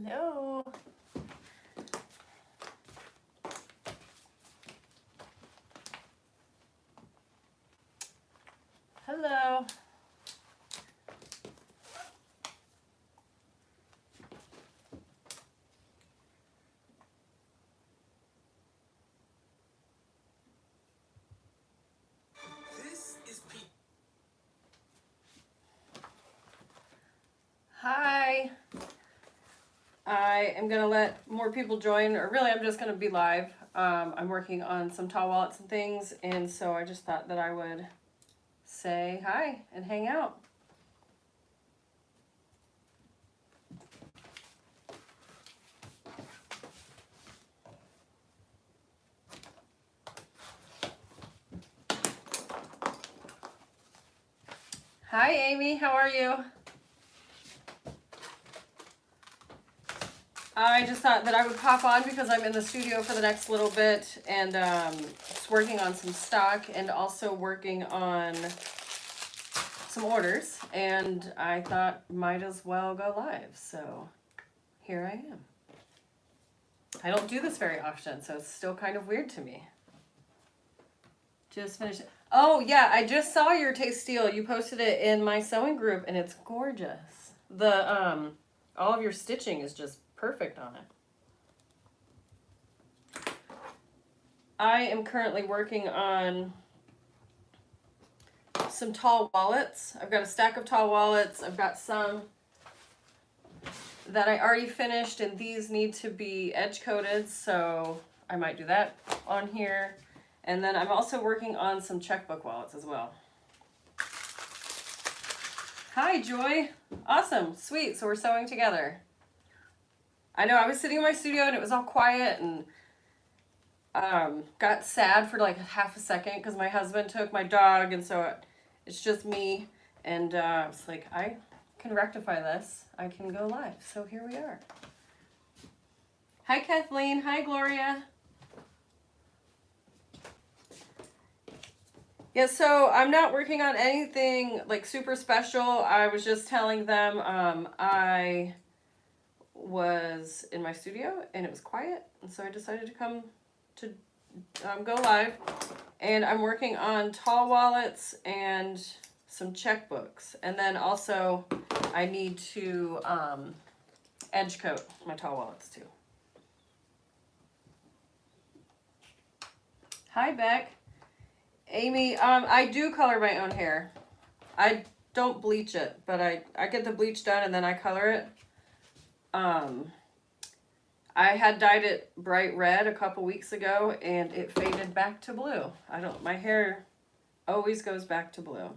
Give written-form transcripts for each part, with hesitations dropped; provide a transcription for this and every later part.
Hello. Hello. Hi. I am going to let more people join, or really I'm just going to be live. I'm working on some tall wallets and things, and so I just thought that I would say hi and hang out. Hi Amy, how are you? I just thought that I would pop on because I'm in the studio for the next little bit and just working on some stock and also working on some orders, and I thought might as well go live, so here I am. I don't do this very often, so it's still kind of weird to me. Just finished. Oh yeah, I just saw your Taste Steel. You posted it in my sewing group and it's gorgeous. The all of your stitching is just perfect on it. I am currently working on some tall wallets. I've got a stack of tall wallets. I've got some that I already finished, and these need to be edge coated, so I might do that on here. And then I'm also working on some checkbook wallets as well. Hi, Joy. Awesome. Sweet. So we're sewing together. I know I was sitting in my studio and it was all quiet, and got sad for like half a second because my husband took my dog, and so it's just me. And I was like, I can rectify this. I can go live. So here we are. Hi, Kathleen. Hi, Gloria. Yeah, so I'm not working on anything like super special. I was just telling them I was in my studio and it was quiet, and so I decided to come to go live. And I'm working on tall wallets and some checkbooks, and then also I need to edge coat my tall wallets too. Hi, Beck. Amy, I do color my own hair. I don't bleach it, but I get the bleach done and then I color it. I had dyed it bright red a couple weeks ago and it faded back to blue. My hair always goes back to blue.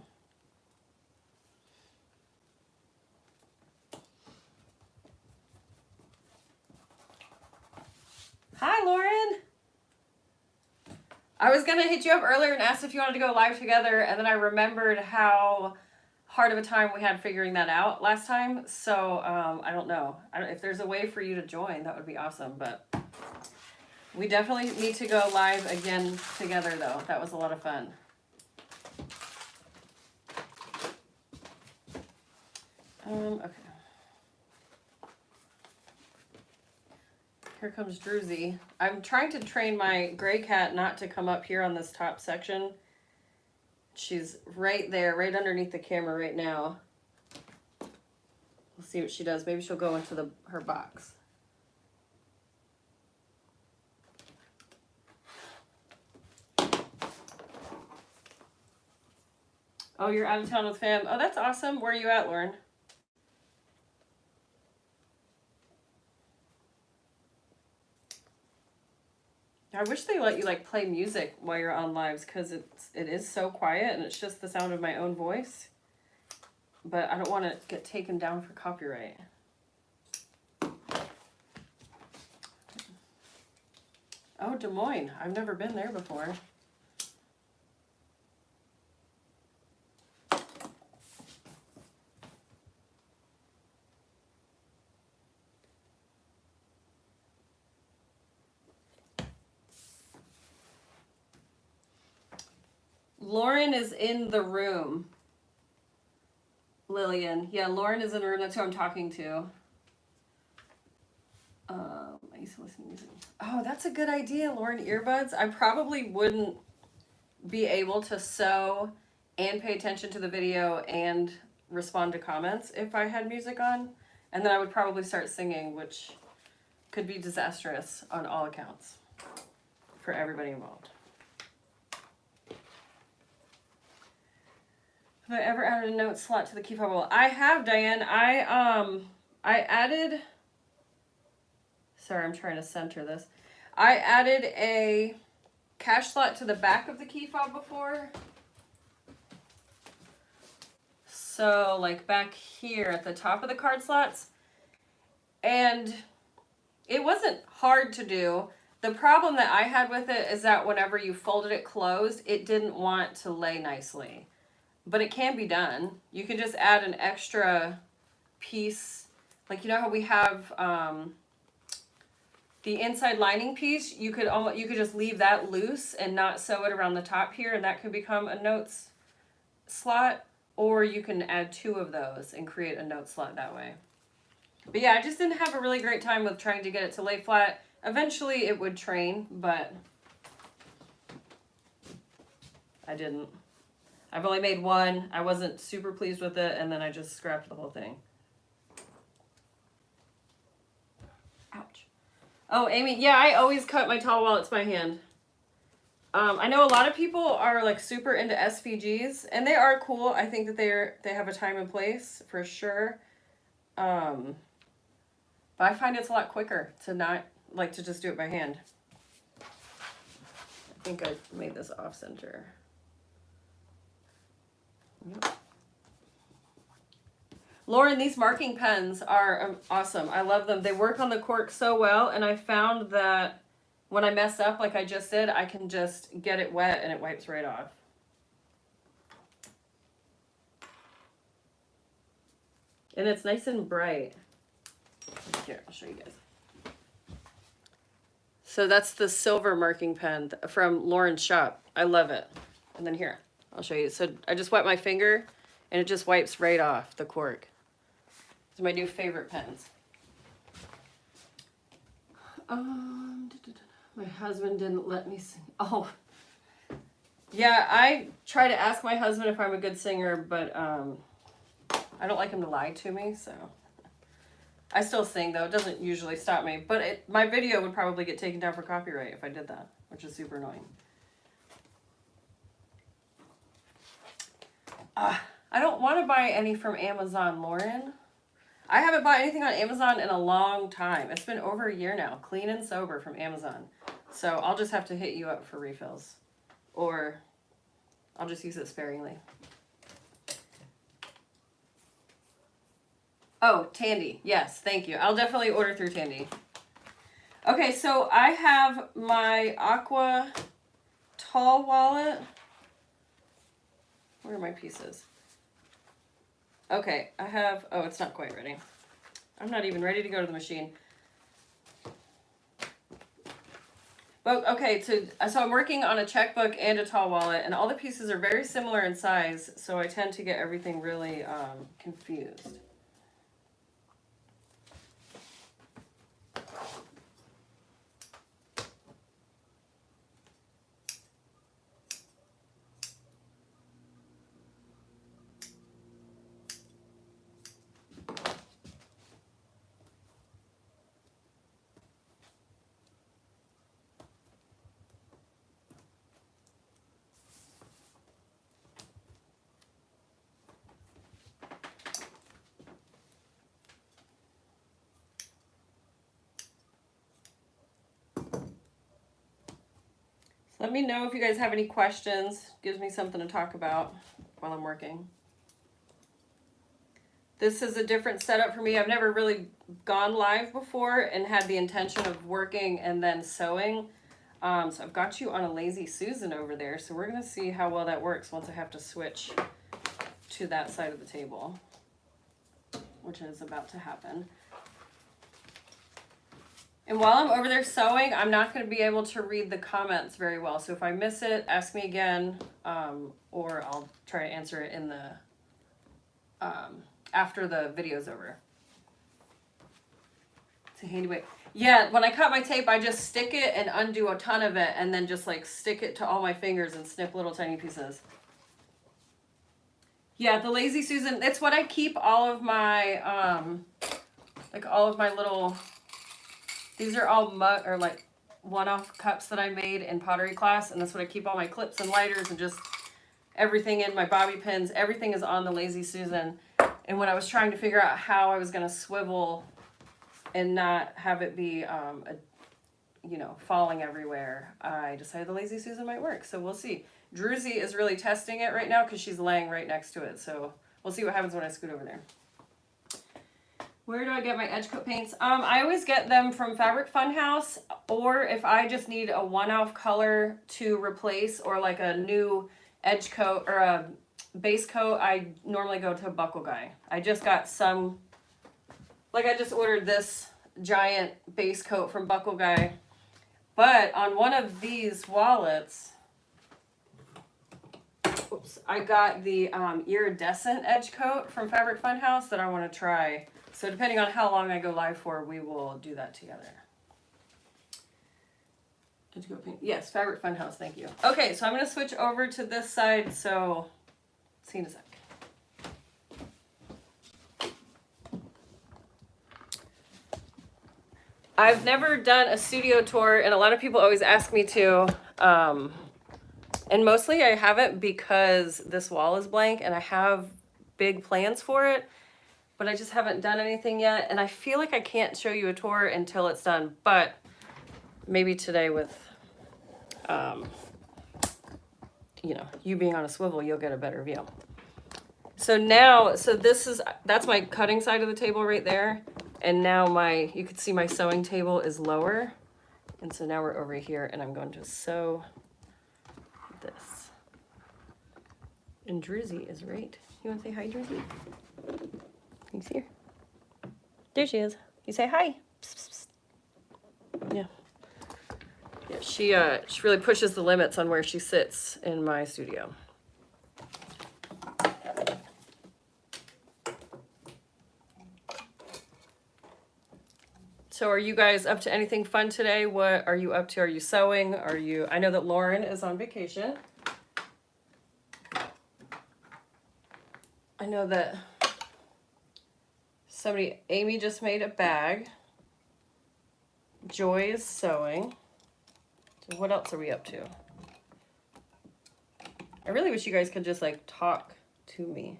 Hi, Lauren. I was going to hit you up earlier and ask if you wanted to go live together, and then I remembered how hard of a time we had figuring that out last time. So I don't know. If there's a way for you to join, that would be awesome. But we definitely need to go live again together, though. That was a lot of fun. Okay. Here comes Druzy. I'm trying to train my gray cat not to come up here on this top section. She's right there, right underneath the camera right now. We'll see what she does. Maybe she'll go into her box. Oh, you're out of town with fam. Oh, that's awesome. Where are you at, Lauren? I wish they let you like play music while you're on lives, because it is so quiet and it's just the sound of my own voice. But I don't want to get taken down for copyright. Oh, Des Moines. I've never been there before. Lauren is in the room. Lillian. Yeah, Lauren is in the room. That's who I'm talking to. used to listen to music. Oh, that's a good idea, Lauren. Earbuds. I probably wouldn't be able to sew and pay attention to the video and respond to comments if I had music on. And then I would probably start singing, which could be disastrous on all accounts for everybody involved. Have I ever added a note slot to the key fob wall? I have, Diane. I added, sorry, I'm trying to center this. I added a cash slot to the back of the key fob before. So like back here at the top of the card slots. And it wasn't hard to do. The problem that I had with it is that whenever you folded it closed, it didn't want to lay nicely. But it can be done. You can just add an extra piece. Like, you know how we have the inside lining piece? You could just leave that loose and not sew it around the top here, and that could become a notes slot. Or you can add 2 of those and create a note slot that way. But yeah, I just didn't have a really great time with trying to get it to lay flat. Eventually it would train, but I didn't. I've only made one. I wasn't super pleased with it, and then I just scrapped the whole thing. Ouch. Oh, Amy, yeah, I always cut my tall wallets by hand. I know a lot of people are like super into SVGs, and they are cool. I think that they have a time and place for sure. But I find it's a lot quicker to not like to just do it by hand. I think I made this off center. Yep. Lauren, these marking pens are awesome. I love them. They work on the cork so well, and I found that when I mess up like I just did, I can just get it wet and it wipes right off. And it's nice and bright. Here, I'll show you guys. So that's the silver marking pen from Lauren's shop. I love it. And then here, I'll show you. So I just wet my finger and it just wipes right off the cork. These are my new favorite pens. My husband didn't let me sing. Oh, yeah, I try to ask my husband if I'm a good singer, but I don't like him to lie to me, so. I still sing, though. It doesn't usually stop me, but my video would probably get taken down for copyright if I did that, which is super annoying. I don't want to buy any from Amazon, Lauren. I haven't bought anything on Amazon in a long time. It's been over a year now, clean and sober from Amazon. So I'll just have to hit you up for refills. Or I'll just use it sparingly. Oh, Tandy. Yes, thank you. I'll definitely order through Tandy. Okay, so I have my Aqua tall wallet. Where are my pieces? Okay, I have, oh, it's not quite ready. I'm not even ready to go to the machine. But okay, so I'm working on a checkbook and a tall wallet, and all the pieces are very similar in size, so I tend to get everything really confused. Let me know if you guys have any questions. Gives me something to talk about while I'm working. This is a different setup for me. I've never really gone live before and had the intention of working and then sewing. So I've got you on a Lazy Susan over there. So we're going to see how well that works once I have to switch to that side of the table, which is about to happen. And while I'm over there sewing, I'm not going to be able to read the comments very well. So if I miss it, ask me again, or I'll try to answer it in the after the video's over. It's a handy way. Yeah, when I cut my tape, I just stick it and undo a ton of it, and then just like stick it to all my fingers and snip little tiny pieces. Yeah, the Lazy Susan, it's what I keep all of my, like all of my little, these are all mug, or like one-off cups that I made in pottery class, and that's what I keep all my clips and lighters and just everything in, my bobby pins, everything is on the Lazy Susan. And when I was trying to figure out how I was going to swivel and not have it be, you know, falling everywhere, I decided the Lazy Susan might work. So we'll see. Druzy is really testing it right now because she's laying right next to it. So we'll see what happens when I scoot over there. Where do I get my edge coat paints? I always get them from Fabric Funhouse, or if I just need a one-off color to replace, or like a new edge coat or a base coat, I normally go to Buckle Guy. I just got some, like I just ordered this giant base coat from Buckle Guy, but on one of these wallets, oops, I got the iridescent edge coat from Fabric Funhouse that I want to try. So depending on how long I go live for, we will do that together. Edge coat paint. Yes, Fabric Funhouse, thank you. Okay, so I'm going to switch over to this side, so see you in a sec. I've never done a studio tour, and a lot of people always ask me to. And mostly I haven't because this wall is blank and I have big plans for it, but I just haven't done anything yet. And I feel like I can't show you a tour until it's done, but maybe today with, you know, you being on a swivel, you'll get a better view. So now, that's my cutting side of the table right there. And now you can see my sewing table is lower. And so now we're over here and I'm going to sew this. And Druzy is right. You want to say hi, Druzy? Can you see her? There she is. You say hi. Psst, psst, psst. Yeah. Yeah, she really pushes the limits on where she sits in my studio. So are you guys up to anything fun today? What are you up to? Are you sewing? I know that Lauren is on vacation. I know that Amy just made a bag. Joy is sewing. So what else are we up to? I really wish you guys could just like talk to me.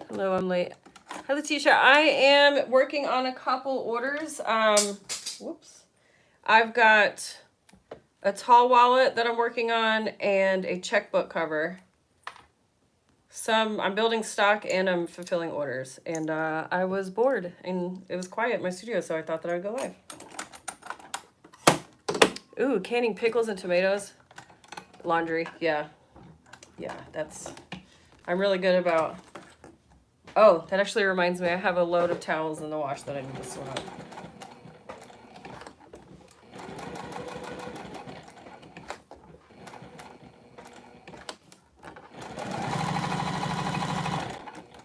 Hello, I'm late. Hi, Letitia. I am working on a couple orders. Whoops. I've got a tall wallet that I'm working on and a checkbook cover. I'm building stock and I'm fulfilling orders. And I was bored and it was quiet in my studio, so I thought that I would go live. Ooh, canning pickles and tomatoes. Laundry, yeah. Yeah, I'm really good about. Oh, that actually reminds me, I have a load of towels in the wash that I need to sort out.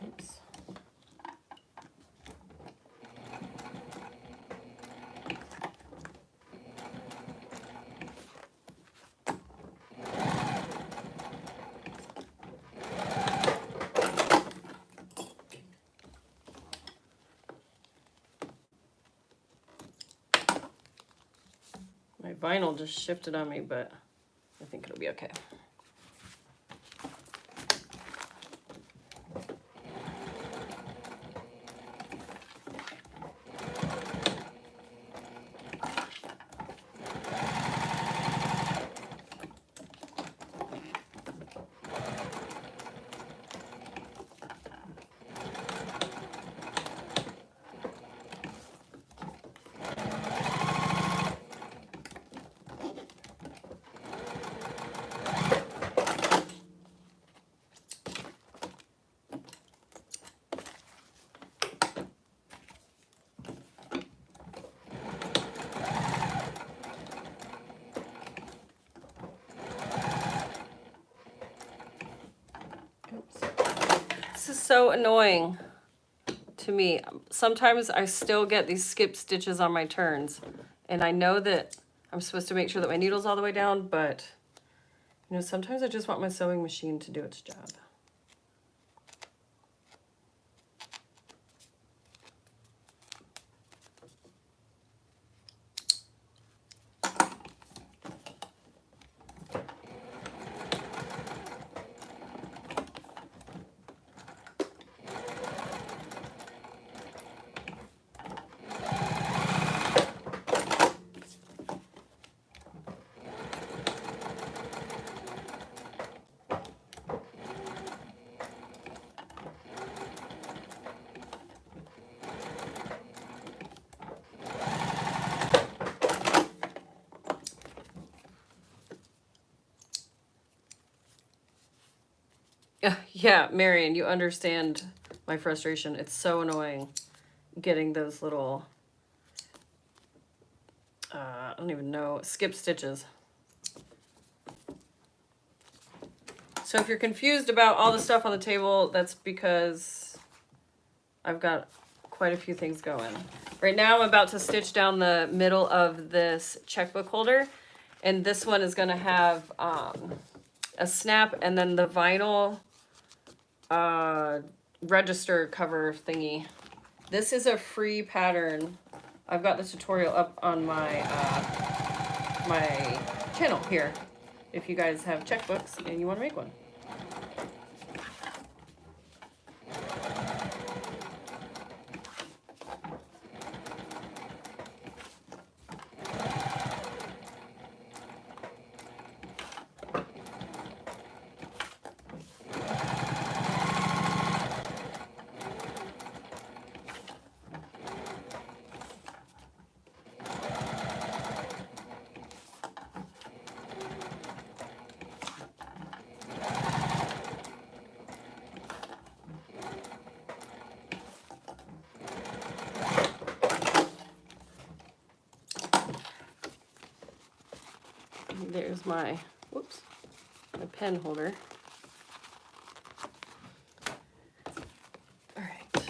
Oops. My vinyl just shifted on me, but I think it'll be okay. This is so annoying to me. Sometimes I still get these skip stitches on my turns, and I know that I'm supposed to make sure that my needle's all the way down, but you know, sometimes I just want my sewing machine to do its job. Yeah, Marion, you understand my frustration. It's so annoying getting those little, I don't even know, skip stitches. So if you're confused about all the stuff on the table, that's because I've got quite a few things going. Right now I'm about to stitch down the middle of this checkbook holder, and this one is going to have a snap and then the vinyl register cover thingy. This is a free pattern. I've got the tutorial up on my my channel here if you guys have checkbooks and you want to make one. There's my, whoops, my pen holder. All right.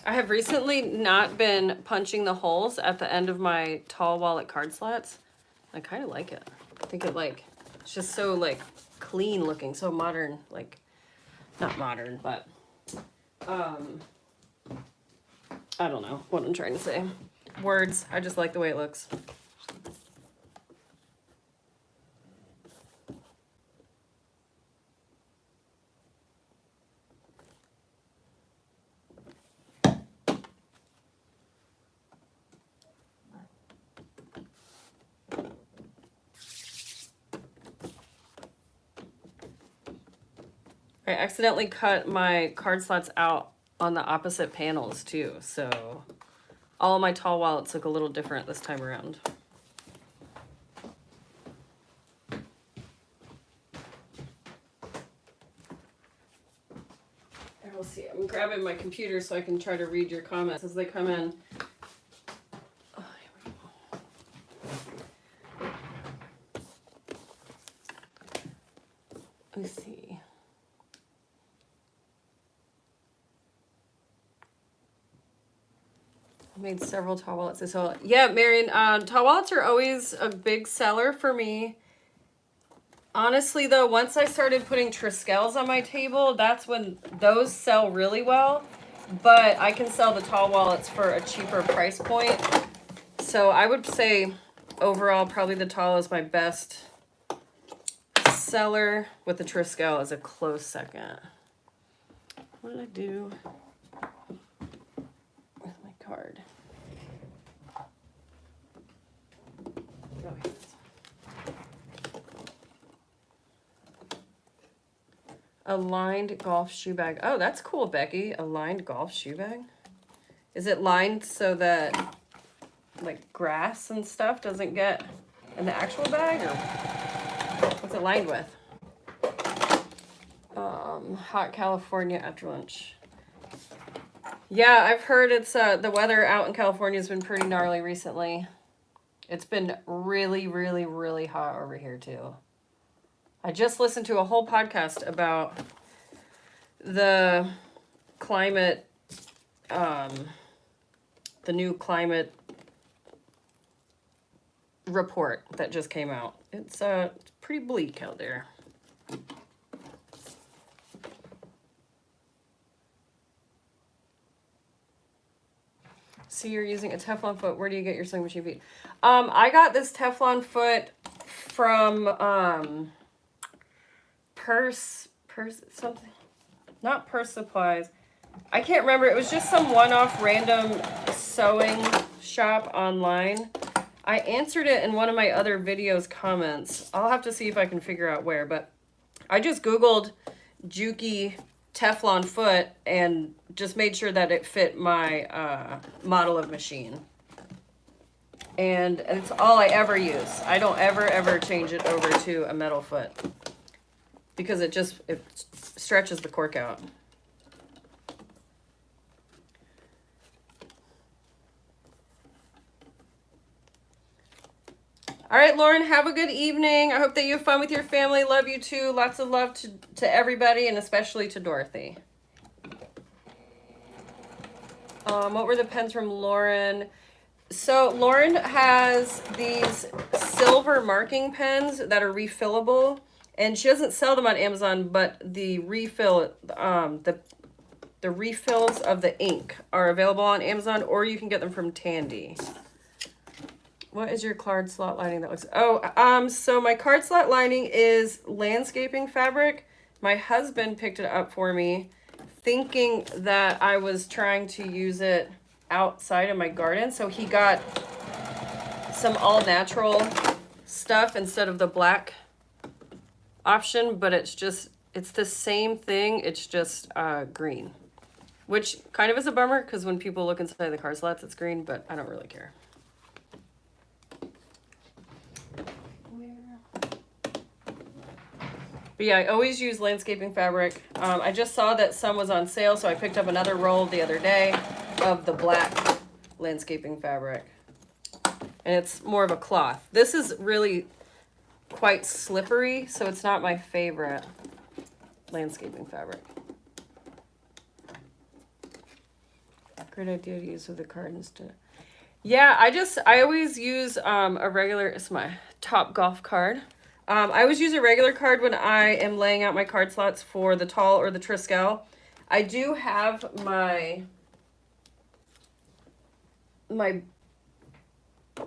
I have recently not been punching the holes at the end of my tall wallet card slots. I kind of like it. I think it it's just so clean looking, so modern, not modern, but I don't know what I'm trying to say. Words, I just like the way it looks. I accidentally cut my card slots out on the opposite panels too, so all of my tall wallets look a little different this time around. And we'll see. I'm grabbing my computer so I can try to read your comments as they come in. Oh, here we go. Let me see. Made several tall wallets. So yeah, Marion, tall wallets are always a big seller for me. Honestly though, once I started putting Triskells on my table, that's when those sell really well. But I can sell the tall wallets for a cheaper price point. So I would say overall probably the tall is my best seller, with the Triskell as a close second. What did I do with my card? A lined golf shoe bag. Oh, that's cool, Becky. A lined golf shoe bag. Is it lined so that like grass and stuff doesn't get in the actual bag, or what's it lined with? Hot California after lunch. Yeah, I've heard it's the weather out in California has been pretty gnarly recently. It's been really, really, really hot over here too. I just listened to a whole podcast about the climate, the new climate report that just came out. It's pretty bleak out there. So you're using a Teflon foot. Where do you get your sewing machine feet? I got this Teflon foot from Purse something, not Purse Supplies. I can't remember. It was just some one-off random sewing shop online. I answered it in one of my other videos comments. I'll have to see if I can figure out where, but I just Googled Juki Teflon foot and just made sure that it fit my model of machine. And it's all I ever use. I don't ever change it over to a metal foot because it stretches the cork out. All right, Lauren, have a good evening. I hope that you have fun with your family. Love you too. Lots of love to everybody, and especially to Dorothy. What were the pens from Lauren? So Lauren has these silver marking pens that are refillable, and she doesn't sell them on Amazon, but the refill, the refills of the ink are available on Amazon, or you can get them from Tandy. What is your card slot lining that looks... Oh, so my card slot lining is landscaping fabric. My husband picked it up for me, thinking that I was trying to use it outside of my garden. So he got some all-natural stuff instead of the black option, but it's the same thing. It's just green, which kind of is a bummer because when people look inside the card slots, it's green, but I don't really care. But yeah, I always use landscaping fabric. I just saw that some was on sale, so I picked up another roll the other day of the black landscaping fabric. And it's more of a cloth. This is really quite slippery, so it's not my favorite landscaping fabric. Great idea to use with the card instead. Yeah, I always use a regular, it's my top golf card. I always use a regular card when I am laying out my card slots for the tall or the Triskel. I do have my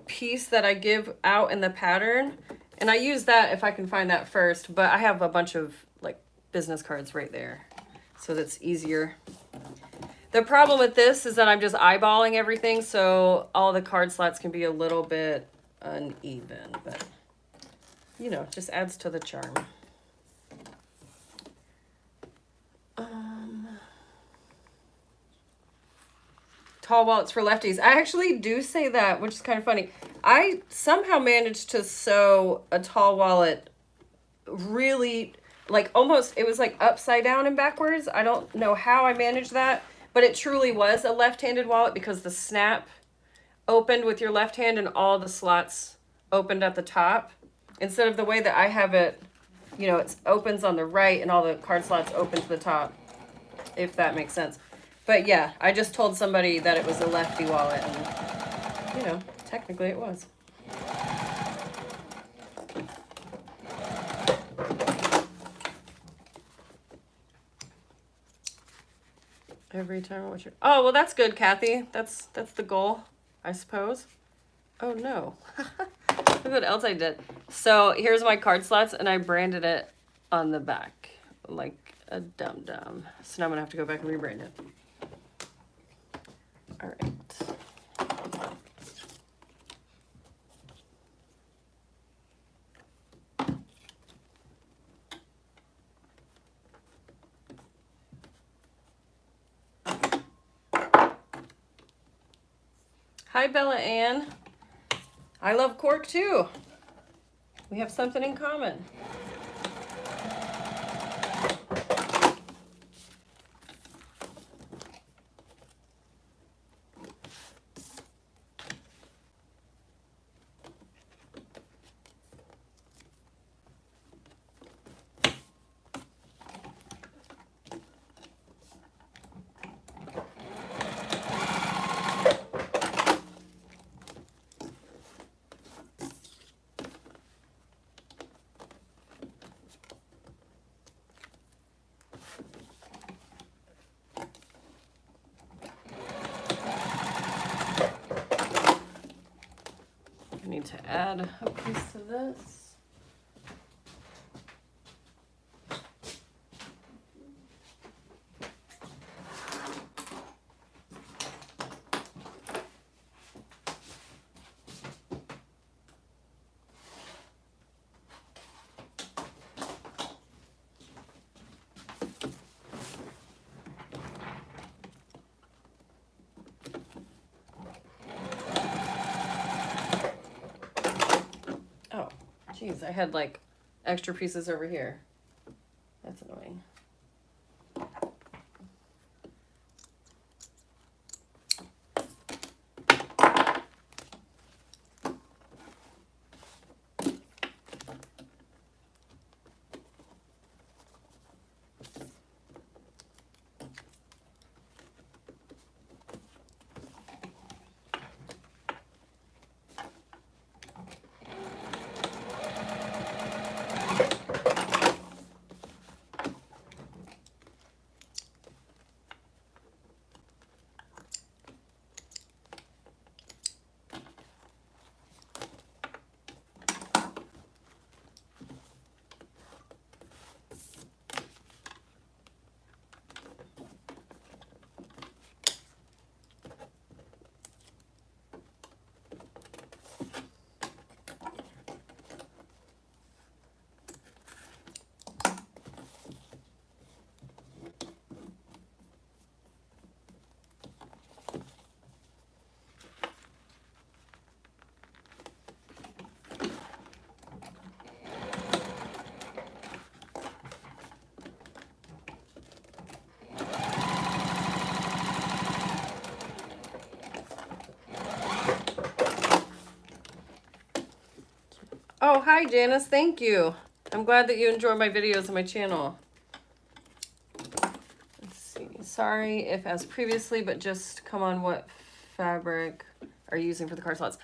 piece that I give out in the pattern, and I use that if I can find that first, but I have a bunch of like business cards right there, so that's easier. The problem with this is that I'm just eyeballing everything, so all the card slots can be a little bit uneven, but you know, just adds to the charm. Tall wallets for lefties. I actually do say that, which is kind of funny. I somehow managed to sew a tall wallet really, like almost, it was like upside down and backwards. I don't know how I managed that, but it truly was a left-handed wallet because the snap opened with your left hand and all the slots opened at the top. Instead of the way that I have it, you know, it opens on the right and all the card slots open to the top, if that makes sense. But yeah, I just told somebody that it was a lefty wallet, and, you know, technically it was. Every time I watch it. Oh, well, that's good, Kathy. That's the goal, I suppose. Oh, no. Look what else I did. So here's my card slots, and I branded it on the back like a dum-dum. So now I'm going to have to go back and rebrand it. All right. Hi, Bella Ann. I love cork too. We have something in common. I need to add a piece to this. Oh, geez, I had like extra pieces over here. That's annoying. Oh, hi, Janice. Thank you. I'm glad that you enjoy my videos on my channel. Let's see. Sorry if as previously, but just come on, what fabric are you using for the card slots?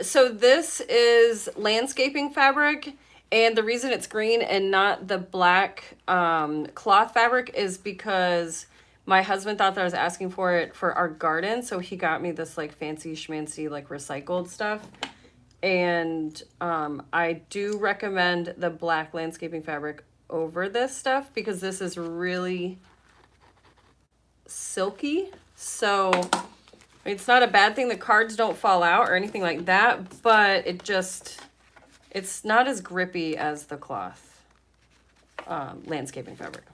So this is landscaping fabric, and the reason it's green and not the black cloth fabric is because my husband thought that I was asking for it for our garden, so he got me this like fancy schmancy like recycled stuff. And I do recommend the black landscaping fabric over this stuff because this is really silky. So it's not a bad thing. The cards don't fall out or anything like that, but it's not as grippy as the cloth landscaping fabric.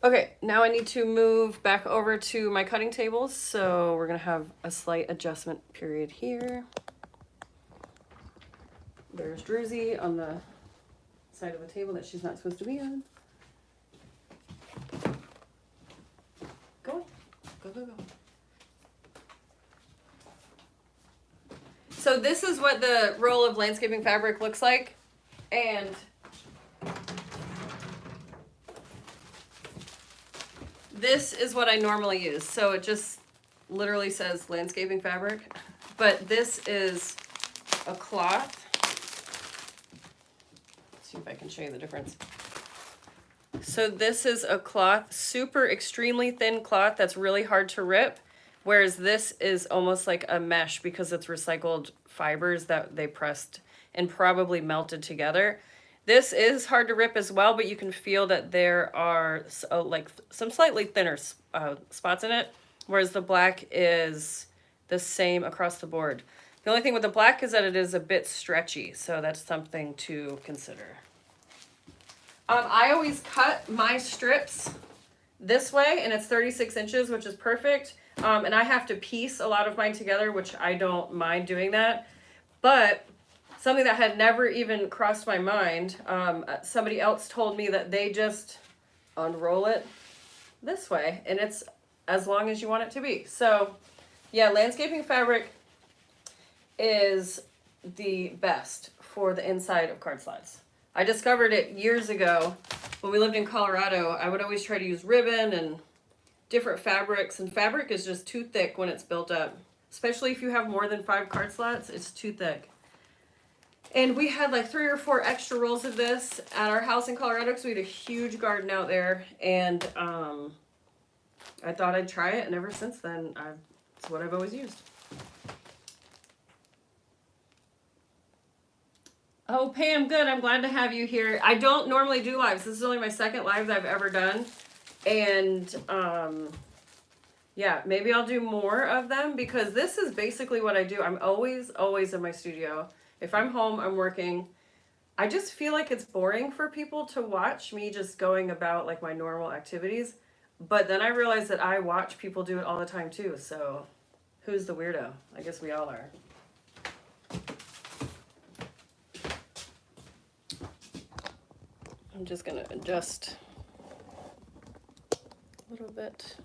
Okay, now I need to move back over to my cutting table. So we're gonna have a slight adjustment period here. There's Druzy on the side of the table that she's not supposed to be on. Go, go, go, go. So this is what the roll of landscaping fabric looks like. And this is what I normally use. So it just literally says landscaping fabric, but this is a cloth. See if I can show you the difference. So this is a cloth, super extremely thin cloth that's really hard to rip, whereas this is almost like a mesh because it's recycled fibers that they pressed and probably melted together. This is hard to rip as well, but you can feel that there are like some slightly thinner spots in it, whereas the black is the same across the board. The only thing with the black is that it is a bit stretchy, so that's something to consider. I always cut my strips this way, and it's 36 inches, which is perfect. And I have to piece a lot of mine together, which I don't mind doing that. But something that had never even crossed my mind, somebody else told me that they just unroll it this way, and it's as long as you want it to be. So yeah, landscaping fabric is the best for the inside of card slots. I discovered it years ago when we lived in Colorado. I would always try to use ribbon and different fabrics, and fabric is just too thick when it's built up. Especially if you have more than 5 card slots, it's too thick. And we had like 3 or 4 extra rolls of this at our house in Colorado because we had a huge garden out there, and I thought I'd try it, and ever since then, it's what I've always used. Oh, Pam, good. I'm glad to have you here. I don't normally do lives. This is only my second live that I've ever done. And yeah, maybe I'll do more of them because this is basically what I do. I'm always in my studio. If I'm home, I'm working. I just feel like it's boring for people to watch me just going about like my normal activities. But then I realize that I watch people do it all the time too. So who's the weirdo? I guess we all are. I'm just gonna adjust a little bit.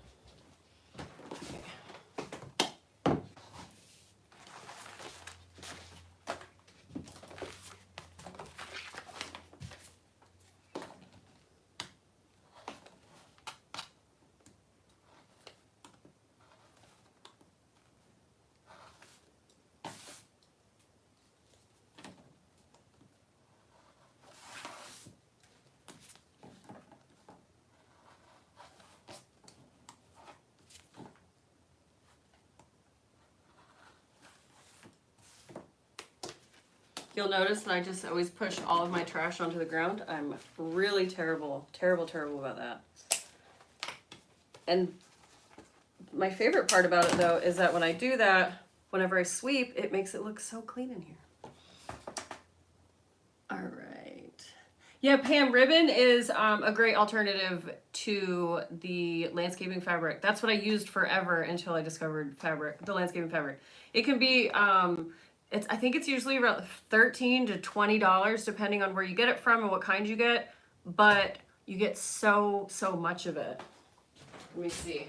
You'll notice that I just always push all of my trash onto the ground. I'm really terrible about that. And my favorite part about it though is that when I do that, whenever I sweep, it makes it look so clean in here. All right. Yeah, Pam, ribbon is a great alternative to the landscaping fabric. That's what I used forever until I discovered the landscaping fabric. It can be, I think it's usually around $13 to $20 depending on where you get it from and what kind you get, but you get so much of it. Let me see.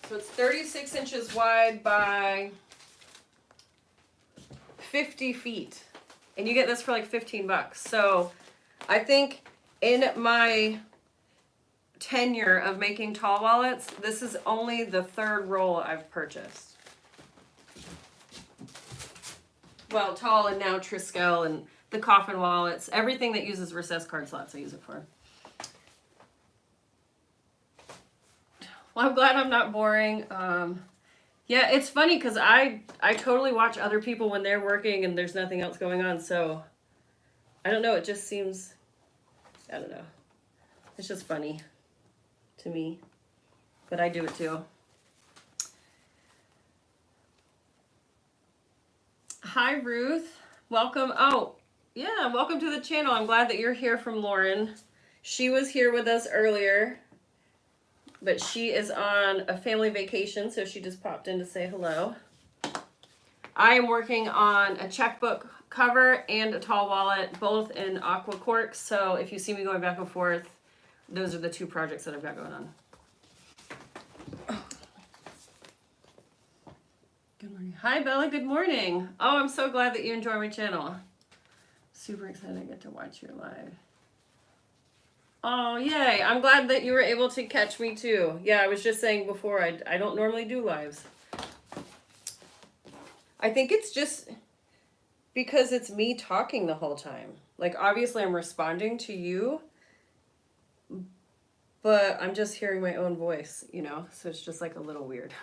So it's 36 inches wide by 50 feet. And you get this for like 15 bucks. So I think in my tenure of making tall wallets, this is only the 3rd roll I've purchased. Well, tall and now Triskel and the coffin wallets, everything that uses recessed card slots I use it for. Well, I'm glad I'm not boring. Yeah, it's funny because I totally watch other people when they're working and there's nothing else going on. So I don't know. It just seems, I don't know. It's just funny to me, but I do it too. Hi, Ruth. Welcome. Oh, yeah. Welcome to the channel. I'm glad that you're here from Lauren. She was here with us earlier, but she is on a family vacation, so she just popped in to say hello. I am working on a checkbook cover and a tall wallet, both in aqua cork. So if you see me going back and forth, those are the 2 projects that I've got going on. Good morning. Hi, Bella. Good morning. Oh, I'm so glad that you enjoy my channel. Super excited I get to watch your live. Oh, yay. I'm glad that you were able to catch me too. Yeah, I was just saying before, I don't normally do lives. I think it's just because it's me talking the whole time. Like, obviously I'm responding to you, but I'm just hearing my own voice, you know? So it's just like a little weird.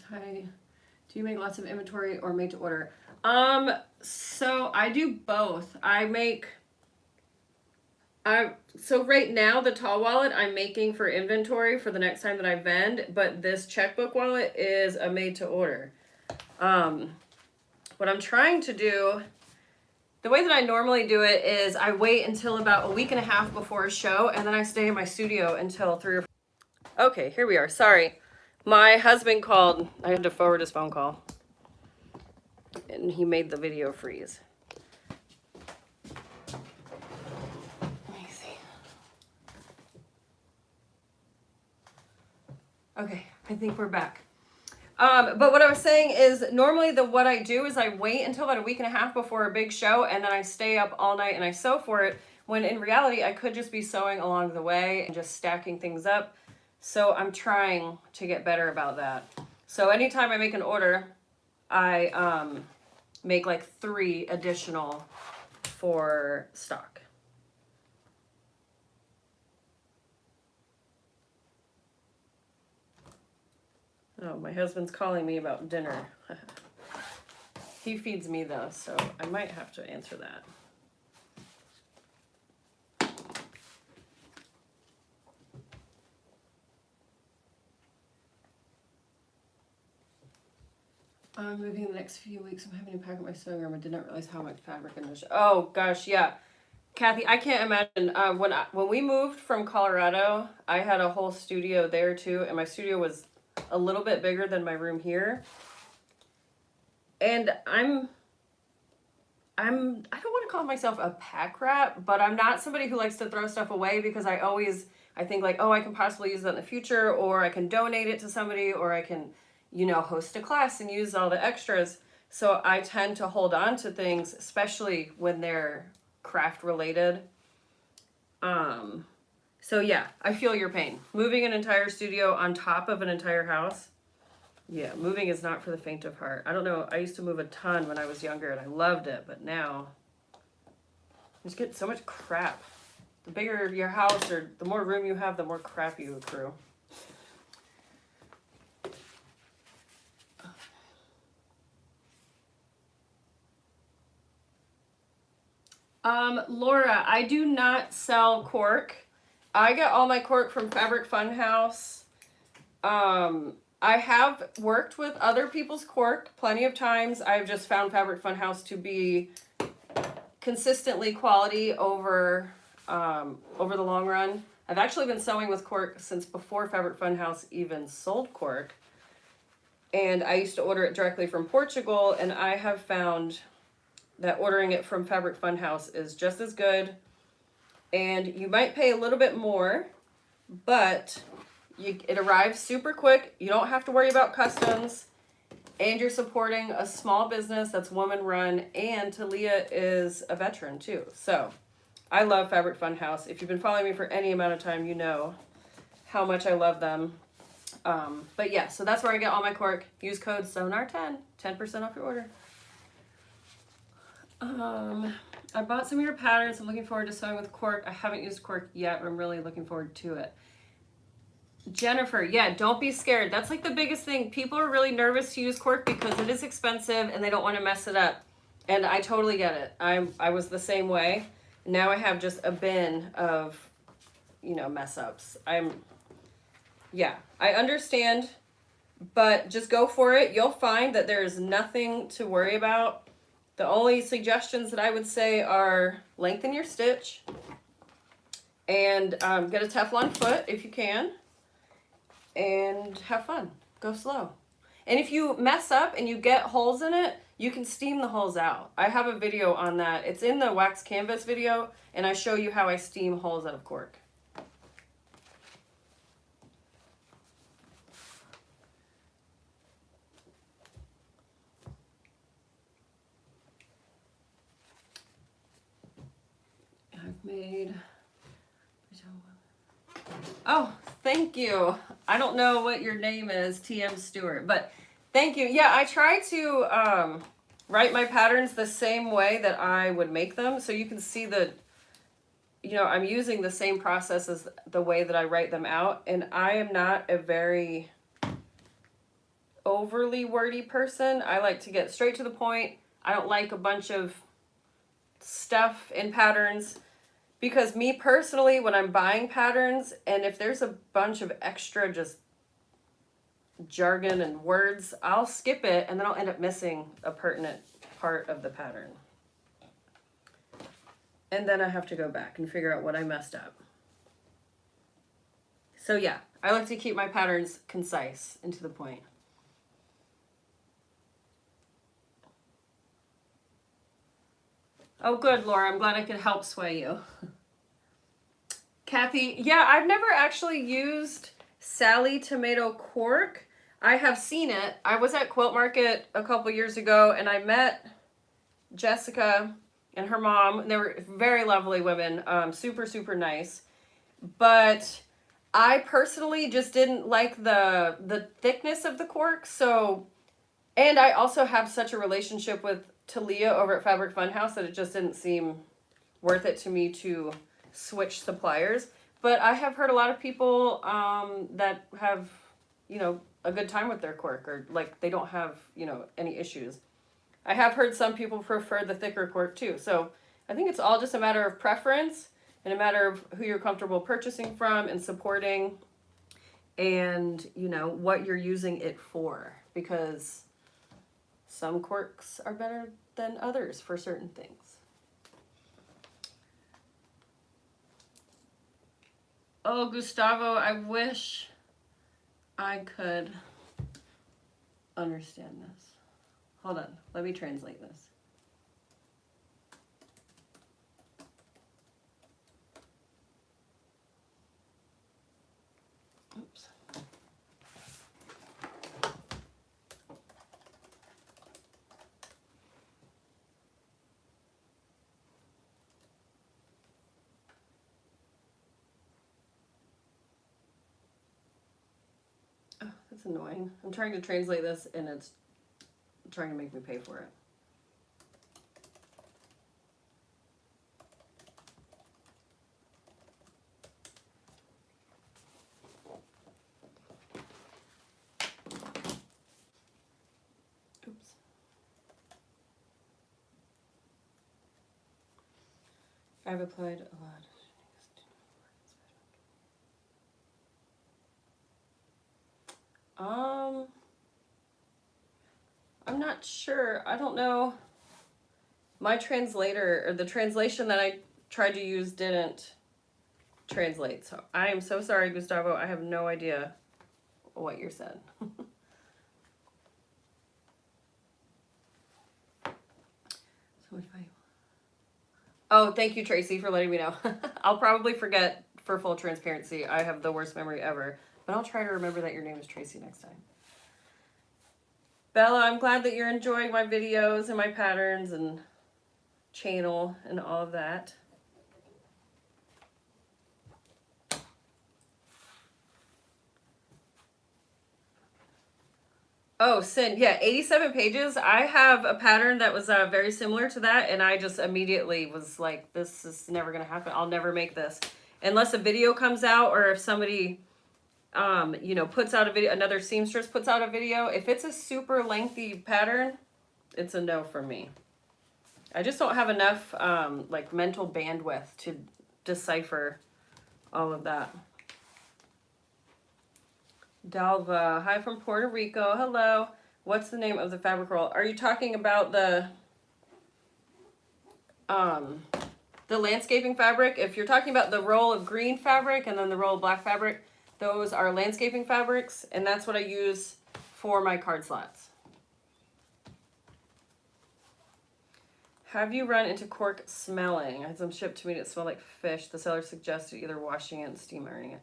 Hi. Do you make lots of inventory or made to order? So I do both. So right now the tall wallet I'm making for inventory for the next time that I vend, but this checkbook wallet is a made to order. What I'm trying to do The way that I normally do it is I wait until about a week and a half before a show, and then I stay in my studio until 3 or 4. Okay, here we are. Sorry. My husband called. I had to forward his phone call. And he made the video freeze. Let me see. Okay, I think we're back. But what I was saying is normally what I do is I wait until about a week and a half before a big show, and then I stay up all night and I sew for it, when in reality I could just be sewing along the way and just stacking things up. So I'm trying to get better about that. So anytime I make an order, I make like 3 additional for stock. Oh, my husband's calling me about dinner. He feeds me though, so I might have to answer that. I'm moving in the next few weeks. I'm having to pack up my sewing room. I did not realize how much fabric and oh gosh, yeah. Kathy, I can't imagine. When we moved from Colorado, I had a whole studio there too, and my studio was a little bit bigger than my room here. And I don't want to call myself a pack rat, but I'm not somebody who likes to throw stuff away, because I think like, oh, I can possibly use that in the future, or I can donate it to somebody, or I can, host a class and use all the extras. So I tend to hold on to things, especially when they're craft related. So yeah, I feel your pain. Moving an entire studio on top of an entire house. Yeah, moving is not for the faint of heart. I don't know. I used to move a ton when I was younger and I loved it, but now you just get so much crap. The bigger your house or the more room you have, the more crap you accrue. Laura, I do not sell cork. I get all my cork from Fabric Fun House. I have worked with other people's cork plenty of times. I've just found Fabric Fun House to be consistently quality over the long run. I've actually been sewing with cork since before Fabric Fun House even sold cork. And I used to order it directly from Portugal, and I have found that ordering it from Fabric Fun House is just as good. And you might pay a little bit more, but it arrives super quick. You don't have to worry about customs, and you're supporting a small business that's woman run, and Talia is a veteran too. So I love Fabric Fun House. If you've been following me for any amount of time, you know how much I love them. But yeah, so that's where I get all my cork. Use code SONAR10, 10% off your order. I bought some of your patterns. I'm looking forward to sewing with cork. I haven't used cork yet, but I'm really looking forward to it. Jennifer, yeah, don't be scared. That's like the biggest thing. People are really nervous to use cork because it is expensive and they don't want to mess it up. And I totally get it. I was the same way. Now I have just a bin of, mess ups. Yeah, I understand, but just go for it. You'll find that there's nothing to worry about. The only suggestions that I would say are lengthen your stitch and get a Teflon foot if you can, and have fun. Go slow. And if you mess up and you get holes in it, you can steam the holes out. I have a video on that. It's in the wax canvas video, and I show you how I steam holes out of cork. Made. Oh, thank you. I don't know what your name is, TM Stewart, but thank you. Yeah, I try to write my patterns the same way that I would make them, so you can see I'm using the same process as the way that I write them out, and I am not a very overly wordy person. I like to get straight to the point. I don't like a bunch of stuff in patterns. Because me personally, when I'm buying patterns, and if there's a bunch of extra just jargon and words, I'll skip it, and then I'll end up missing a pertinent part of the pattern. and then I have to go back and figure out what I messed up. So yeah, I like to keep my patterns concise and to the point. Oh, good, Laura. I'm glad I could help sway you. Kathy, yeah, I've never actually used Sally tomato cork. I have seen it. I was at Quilt Market a couple years ago, and I met Jessica and her mom. They were very lovely women, super, super nice. But I personally just didn't like the thickness of the cork. So, and I also have such a relationship with Talia over at Fabric Funhouse that it just didn't seem worth it to me to switch suppliers. But I have heard a lot of people that have, you know, a good time with their cork, or like they don't have, you know, any issues. I have heard some people prefer the thicker cork too. So I think it's all just a matter of preference and a matter of who you're comfortable purchasing from and supporting, and, you know, what you're using it for, because some corks are better than others for certain things. Oh, Gustavo, I wish I could understand this. Hold on, let me translate this. Oops. Oh, that's annoying. I'm trying to translate this and it's trying to make me pay for it. Oops. I've applied a lot. I'm not sure. I don't know. My translator, or the translation that I tried to use, didn't translate. So I am so sorry, Gustavo. I have no idea what you said. Oh, thank you, Tracy, for letting me know. I'll probably forget, for full transparency. I have the worst memory ever. But I'll try to remember that your name is Tracy next time. Bella, I'm glad that you're enjoying my videos and my patterns and channel and all of that. Oh, Sin, yeah, 87 pages. I have a pattern that was very similar to that, and I just immediately was like, this is never going to happen. I'll never make this. Unless a video comes out, or if somebody, you know, puts out a video, another seamstress puts out a video. If it's a super lengthy pattern, it's a no for me. I just don't have enough, like, mental bandwidth to decipher all of that. Dalva, hi from Puerto Rico. Hello. What's the name of the fabric roll? Are you talking about the landscaping fabric? If you're talking about the roll of green fabric and then the roll of black fabric, those are landscaping fabrics, and that's what I use for my card slots. Have you run into cork smelling? I had some shipped to me that smelled like fish. The seller suggested either washing it and steam ironing it.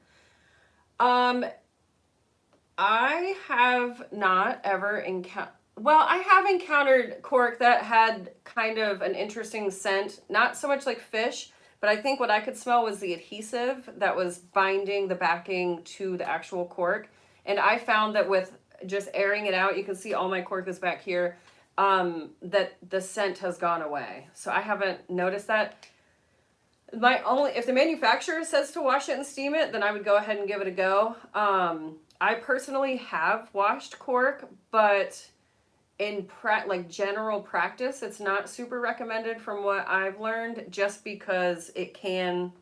I have not ever encountered, well, I have encountered cork that had kind of an interesting scent. Not so much like fish, but I think what I could smell was the adhesive that was binding the backing to the actual cork. And I found that with just airing it out, you can see all my cork is back here, that the scent has gone away. So I haven't noticed that. If the manufacturer says to wash it and steam it, then I would go ahead and give it a go. I personally have washed cork, but in general practice, it's not super recommended from what I've learned, just because it can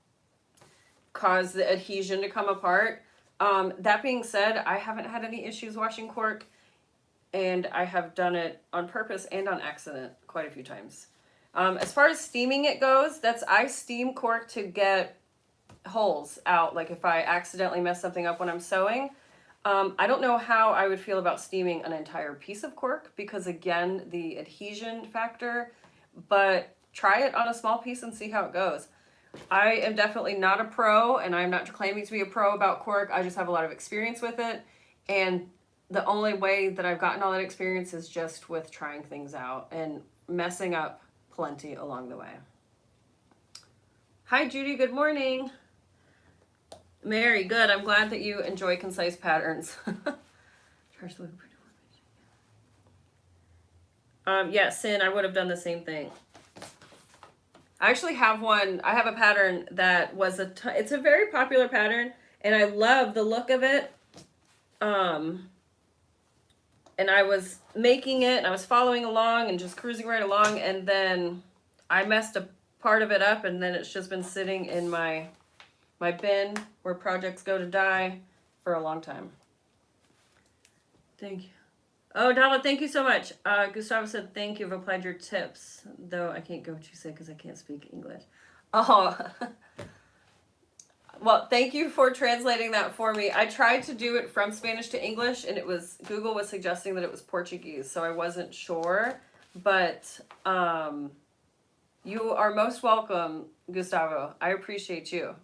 cause the adhesion to come apart. That being said, I haven't had any issues washing cork, and I have done it on purpose and on accident quite a few times. As far as steaming it goes, I steam cork to get holes out. Like if I accidentally mess something up when I'm sewing. I don't know how I would feel about steaming an entire piece of cork because again, the adhesion factor, but try it on a small piece and see how it goes. I am definitely not a pro, and I'm not claiming to be a pro about cork. I just have a lot of experience with it. And the only way that I've gotten all that experience is just with trying things out and messing up plenty along the way. Hi, Judy. Good morning. Mary, good. I'm glad that you enjoy concise patterns. Yeah, Sin, I would have done the same thing. I actually have one. I have a pattern that was it's a very popular pattern, and I love the look of it. And I was making it, and I was following along and just cruising right along, and then I messed a part of it up, and then it's just been sitting in my bin where projects go to die for a long time. Thank you. Oh, Dala, thank you so much. Gustavo said, thank you. I've applied your tips, though I can't go what you say because I can't speak English. Oh, well, thank you for translating that for me. I tried to do it from Spanish to English, and Google was suggesting that it was Portuguese, so I wasn't sure. But you are most welcome, Gustavo. I appreciate you.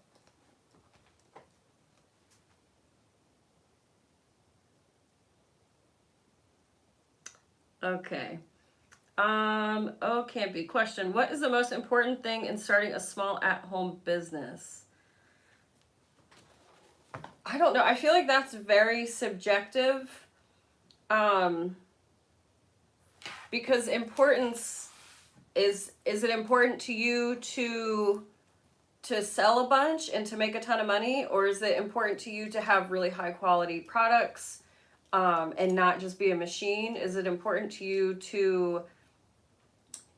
Okay. Oh, can't be. Question. What is the most important thing in starting a small at-home business? I don't know. I feel like that's very subjective. Because importance is it important to you to sell a bunch and to make a ton of money, or is it important to you to have really high quality products? And not just be a machine? Is it important to you to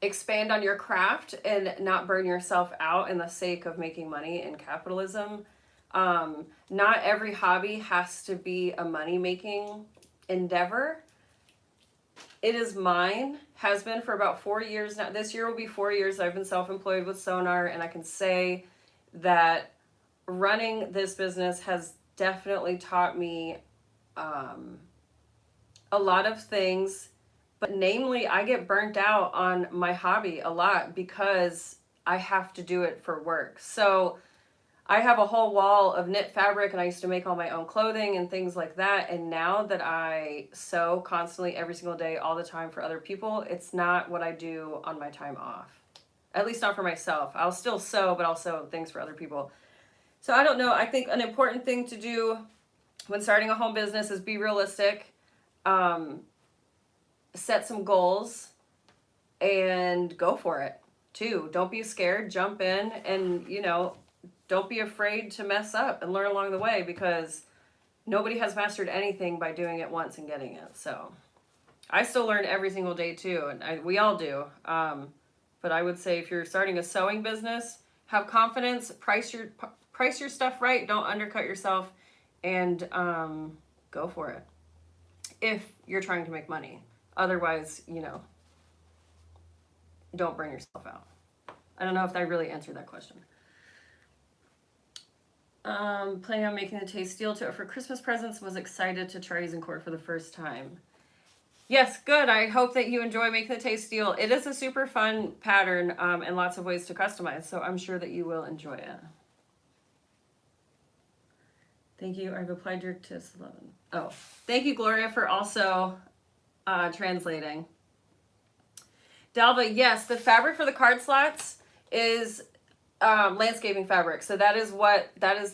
expand on your craft and not burn yourself out in the sake of making money in capitalism? Not every hobby has to be a money-making endeavor. It is mine, has been for about 4 years now. This year will be 4 years I've been self-employed with Sonar, and I can say that running this business has definitely taught me a lot of things, but namely I get burnt out on my hobby a lot because I have to do it for work. So I have a whole wall of knit fabric, and I used to make all my own clothing and things like that. And now that I sew constantly every single day, all the time for other people, it's not what I do on my time off. At least not for myself. I'll still sew, but I'll sew things for other people. So I don't know. I think an important thing to do when starting a home business is be realistic, set some goals, and go for it too. Don't be scared, jump in, and don't be afraid to mess up and learn along the way, because nobody has mastered anything by doing it once and getting it. So I still learn every single day too, and we all do. But I would say if you're starting a sewing business, have confidence, price your stuff right, don't undercut yourself, and go for it if you're trying to make money. Otherwise, don't burn yourself out. I don't know if I really answered that question. Planning on making the taste steel for Christmas presents. Was excited to try using cork for the first time. Yes, good. I hope that you enjoy making the taste steel. It is a super fun pattern and lots of ways to customize, so I'm sure that you will enjoy it. Thank you. I've applied your tips 11. Oh, thank you, Gloria, for also translating. Dalva, yes, the fabric for the card slots is landscaping fabric. So that is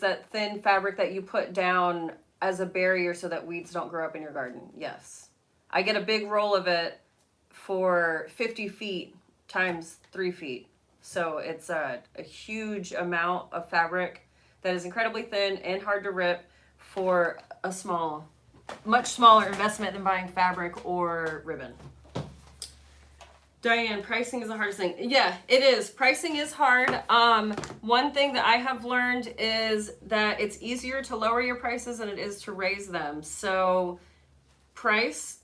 that thin fabric that you put down as a barrier so that weeds don't grow up in your garden. Yes. I get a big roll of it for 50 feet times 3 feet. So it's a huge amount of fabric that is incredibly thin and hard to rip for a much smaller investment than buying fabric or ribbon. Diane, pricing is the hardest thing. Yeah, it is. Pricing is hard. One thing that I have learned is that it's easier to lower your prices than it is to raise them. So price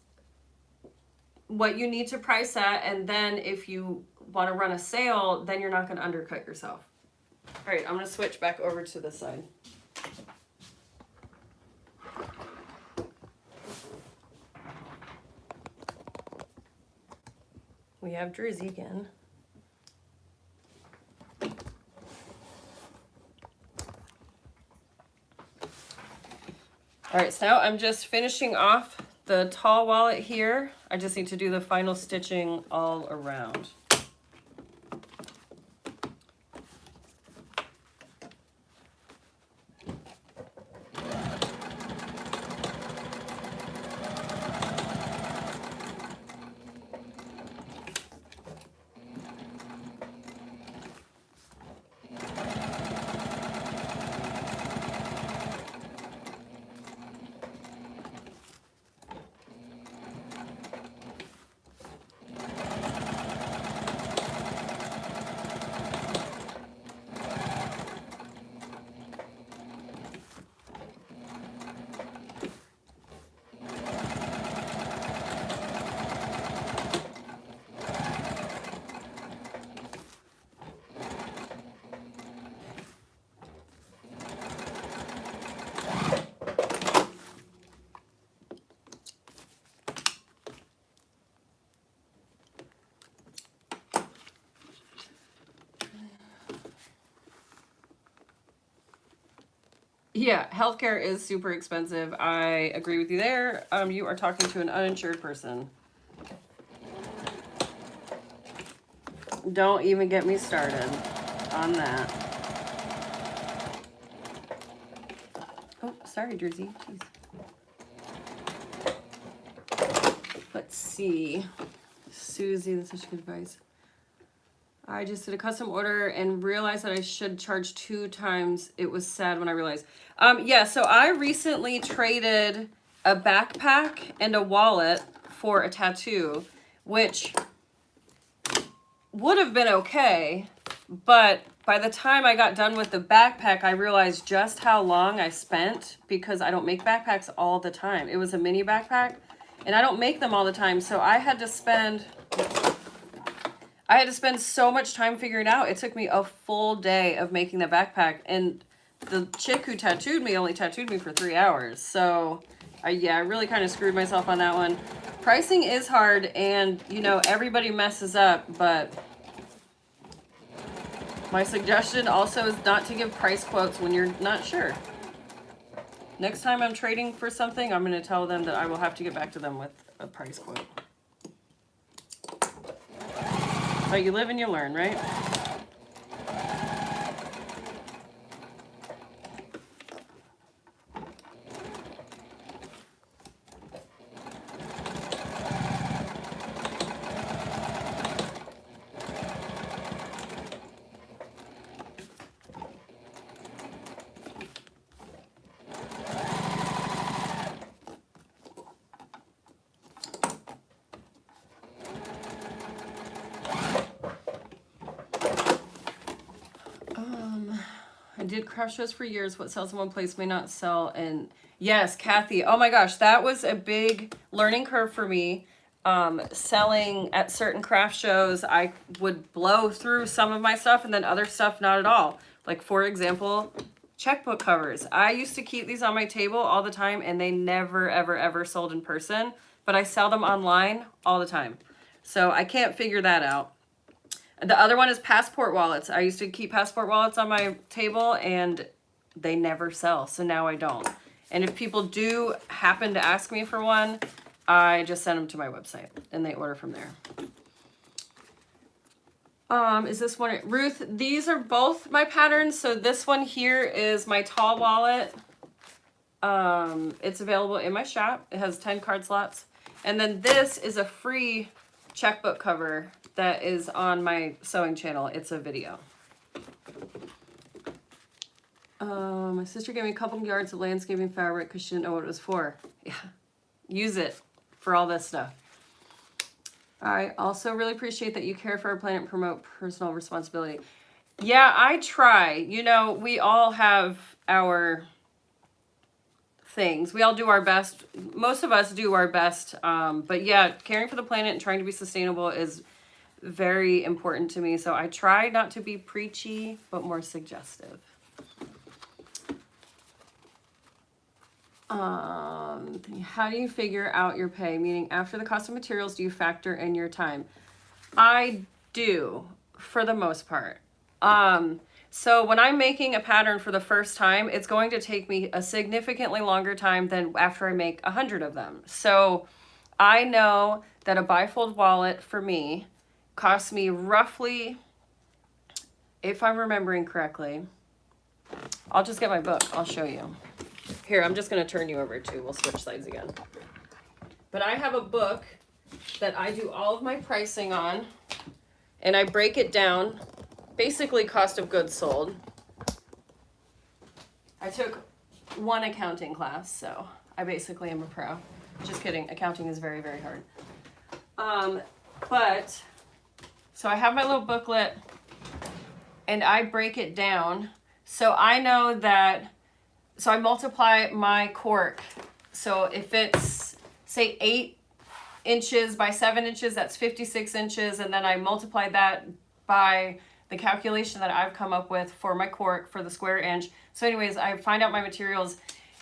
what you need to price at, and then if you want to run a sale, then you're not going to undercut yourself. All right, I'm going to switch back over to this side. We have Drizzy again. All right, so now I'm just finishing off the tall wallet here. I just need to do the final stitching all around. Yeah, healthcare is super expensive. I agree with you there. You are talking to an uninsured person. Don't even get me started on that. Oh, sorry, Drizzy. Jeez. Let's see. Susie, that's such good advice. I just did a custom order and realized that I should charge 2 times. It was sad when I realized. Yeah, so I recently traded a backpack and a wallet for a tattoo, which would have been okay, but by the time I got done with the backpack, I realized just how long I spent because I don't make backpacks all the time. It was a mini backpack, and I don't make them all the time, so I had to spend so much time figuring it out. It took me a full day of making the backpack, and the chick who tattooed me only tattooed me for 3 hours. So, yeah, I really kind of screwed myself on that one. Pricing is hard, and, you know, everybody messes up, but my suggestion also is not to give price quotes when you're not sure. Next time I'm trading for something, I'm going to tell them that I will have to get back to them with a price quote. But you live and you learn, right? I did craft shows for years. What sells in one place may not sell. And yes, Kathy. Oh my gosh, that was a big learning curve for me. Selling at certain craft shows, I would blow through some of my stuff and then other stuff not at all. Like, for example, checkbook covers. I used to keep these on my table all the time and they never, ever, ever sold in person. But I sell them online all the time. So I can't figure that out. The other one is passport wallets. I used to keep passport wallets on my table and they never sell, so now I don't. And if people do happen to ask me for one, I just send them to my website and they order from there. Is this one, Ruth, these are both my patterns. So this one here is my tall wallet. It's available in my shop. It has 10 card slots. And then this is a free checkbook cover that is on my sewing channel. It's a video. My sister gave me a couple yards of landscaping fabric because she didn't know what it was for. Yeah, use it for all this stuff. I also really appreciate that you care for our planet and promote personal responsibility. Yeah, I try. You know, we all have our things. We all do our best. Most of us do our best. But yeah, caring for the planet and trying to be sustainable is very important to me. So I try not to be preachy, but more suggestive. How do you figure out your pay? Meaning after the cost of materials, do you factor in your time? I do, for the most part. So when I'm making a pattern for the first time, it's going to take me a significantly longer time than after I make 100 of them. So I know that a bifold wallet for me costs me roughly, if I'm remembering correctly, I'll just get my book. I'll show you. Here, I'm just going to turn you over to, we'll switch sides again. But I have a book that I do all of my pricing on, and I break it down, basically cost of goods sold. I took one accounting class, so I basically am a pro. Just kidding, accounting is very, very hard. So I have my little booklet, and I break it down. So I know that, so I multiply my cork. So if it's, say, 8 inches by 7 inches, that's 56 inches. And then I multiply that by the calculation that I've come up with for my cork for the square inch. So anyways, I find out my materials.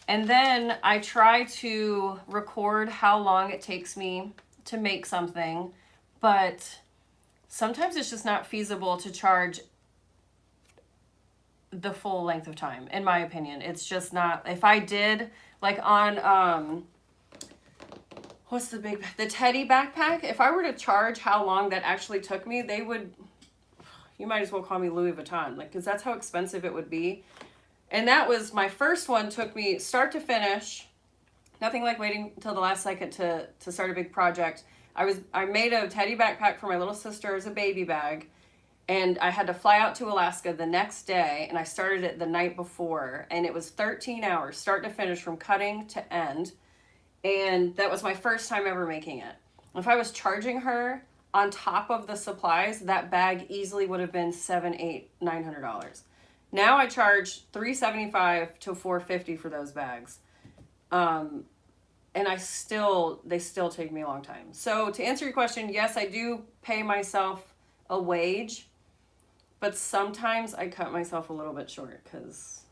And then I try to record how long it takes me to make something. But sometimes it's just not feasible to charge the full length of time, in my opinion. It's just not. If I did, like on what's the Teddy backpack, if I were to charge how long that actually took me, they would, you might as well call me Louis Vuitton, like, because that's how expensive it would be. And that was my first one, took me start to finish. Nothing like waiting until the last second to start a big project. I made a Teddy backpack for my little sister as a baby bag. And I had to fly out to Alaska the next day, and I started it the night before, and it was 13 hours, start to finish, from cutting to end. And that was my first time ever making it. If I was charging her on top of the supplies, that bag easily would have been $700, $800, $900. Now I charge $375 to $450 for those bags. And they still take me a long time. So to answer your question, yes, I do pay myself a wage. But sometimes I cut myself a little bit short because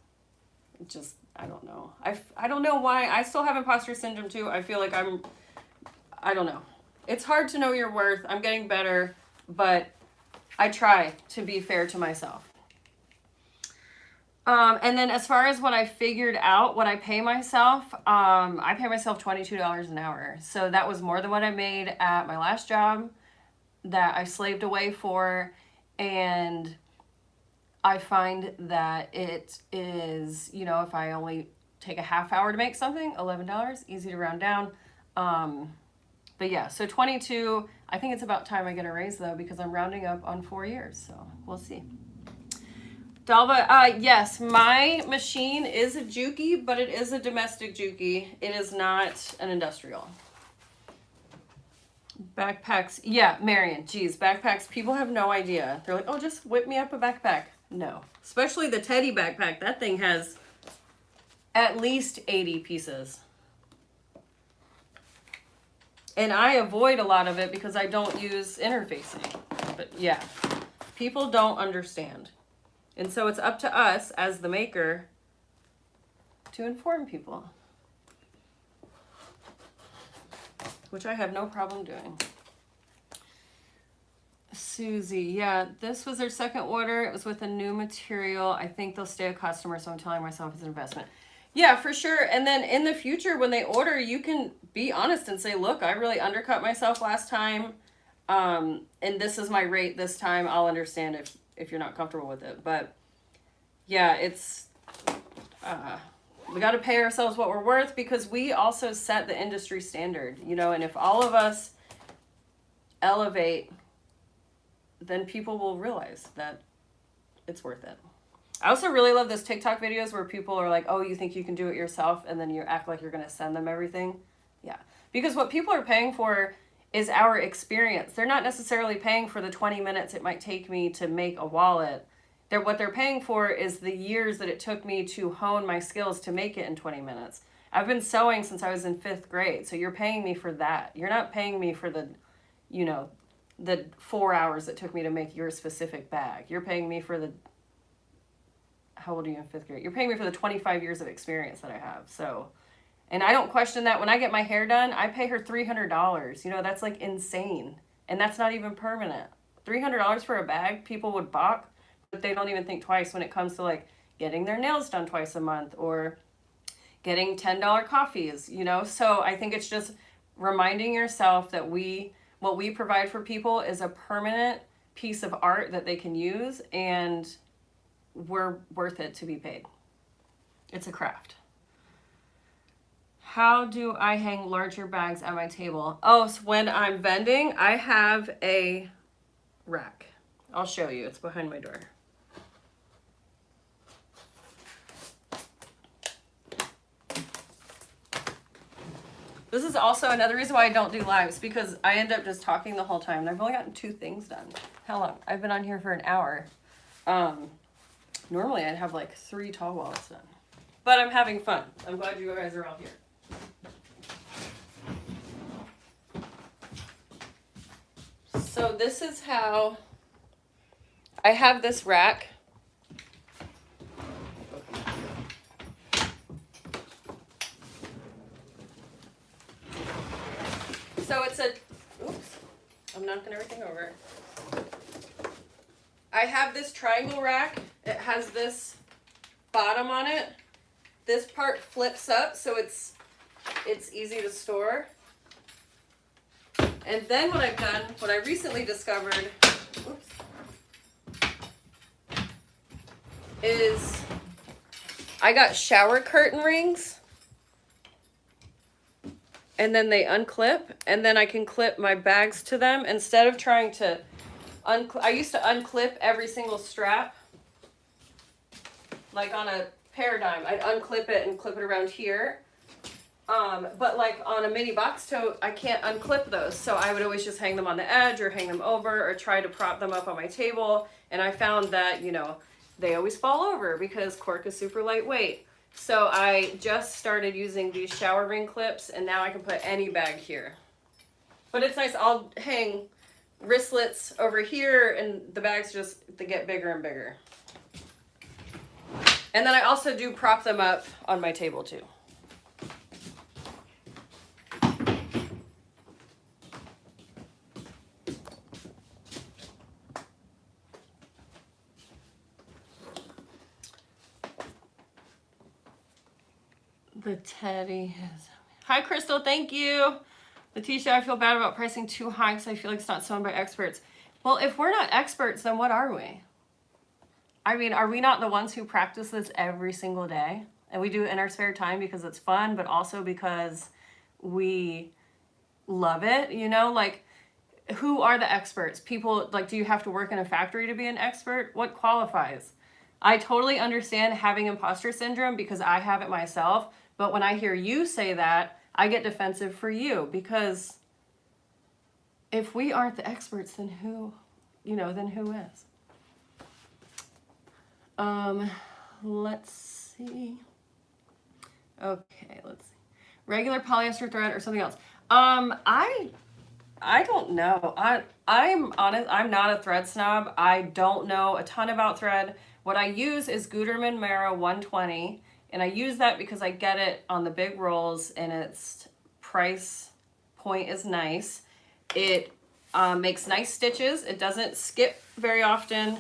it just, I don't know. I don't know why. I still have imposter syndrome too. I feel like I don't know. It's hard to know your worth. I'm getting better, but I try to be fair to myself. And then as far as what I figured out, what I pay myself, I pay myself $22 an hour. So that was more than what I made at my last job that I slaved away for. And I find that it is, if I only take a half hour to make something, $11, easy to round down. But yeah, so 22, I think it's about time I get a raise though, because I'm rounding up on 4 years. So we'll see. Dalva, yes, my machine is a Juki, but it is a domestic Juki. It is not an industrial. Backpacks. Yeah, Marion, geez, backpacks, people have no idea. They're like, oh, just whip me up a backpack. No. Especially the Teddy backpack. That thing has at least 80 pieces. And I avoid a lot of it because I don't use interfacing. But yeah, people don't understand. And so it's up to us as the maker to inform people. Which I have no problem doing. Susie, yeah, this was their second order. It was with a new material. I think they'll stay a customer, so I'm telling myself it's an investment. Yeah, for sure. And then in the future, when they order, you can be honest and say, look, I really undercut myself last time, and this is my rate this time. I'll understand if you're not comfortable with it. But yeah, it's... we got to pay ourselves what we're worth because we also set the industry standard, and if all of us elevate, then people will realize that it's worth it. I also really love those TikTok videos where people are like, oh, you think you can do it yourself? And then you act like you're going to send them everything. Yeah. Because what people are paying for is our experience. They're not necessarily paying for the 20 minutes it might take me to make a wallet. What they're paying for is the years that it took me to hone my skills to make it in 20 minutes. I've been sewing since I was in 5th grade, so you're paying me for that. You're not paying me for the, the 4 hours it took me to make your specific bag. You're paying me for the, how old are you in 5th grade? You're paying me for the 25 years of experience that I have. So, and I don't question that. When I get my hair done, I pay her $300. You know, that's like insane. And that's not even permanent. $300 for a bag, people would balk, but they don't even think twice when it comes to like getting their nails done twice a month or getting $10 coffees, you know? So I think it's just reminding yourself that what we provide for people is a permanent piece of art that they can use, and we're worth it to be paid. It's a craft. How do I hang larger bags at my table? Oh, so when I'm vending, I have a rack. I'll show you. It's behind my door. This is also another reason why I don't do lives, because I end up just talking the whole time. And I've only gotten 2 things done. How long? I've been on here for an hour. Normally I'd have like 3 tall wallets done. But I'm having fun. I'm glad you guys are all here. So this is how I have this rack. So it's a, oops, I'm knocking everything over. I have this triangle rack. It has this bottom on it. This part flips up so it's easy to store. And then what I've done, what I recently discovered, oops, is I got shower curtain rings. And then they unclip, and then I can clip my bags to them instead of trying to I used to unclip every single strap, like on a Paradigm. I'd unclip it and clip it around here. But like on a mini box tote, I can't unclip those. So I would always just hang them on the edge or hang them over or try to prop them up on my table. And I found that, you know, they always fall over because cork is super lightweight. So I just started using these shower ring clips, and now I can put any bag here. But it's nice. I'll hang wristlets over here, and the bags just, they get bigger and bigger. And then I also do prop them up on my table too. The teddy is... Hi, Crystal. Thank you. Letitia, I feel bad about pricing too high because I feel like it's not sewn by experts. Well, if we're not experts, then what are we? I mean, are we not the ones who practice this every single day? And we do it in our spare time because it's fun, but also because we love it, you know? Like, who are the experts? People, like, do you have to work in a factory to be an expert? What qualifies? I totally understand having imposter syndrome because I have it myself. But when I hear you say that, I get defensive for you, because if we aren't the experts, then who, you know, then who is? Let's see. Okay, let's see. Regular polyester thread or something else. I don't know. I'm honest, I'm not a thread snob. I don't know a ton about thread. What I use is Gutermaan Mara 120. And I use that because I get it on the big rolls and its price point is nice. It makes nice stitches. It doesn't skip very often.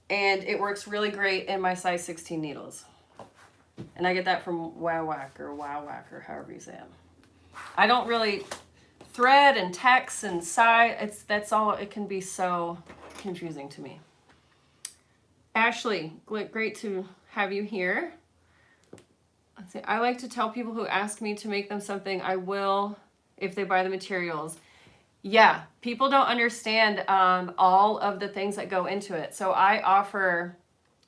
And it works really great in my size 16 needles. And I get that from Wowwack or however you say it. I don't really thread and text and size. That's all. It can be so confusing to me. Ashley, great to have you here. Let's see. I like to tell people who ask me to make them something, I will if they buy the materials. Yeah, people don't understand all of the things that go into it. So I offer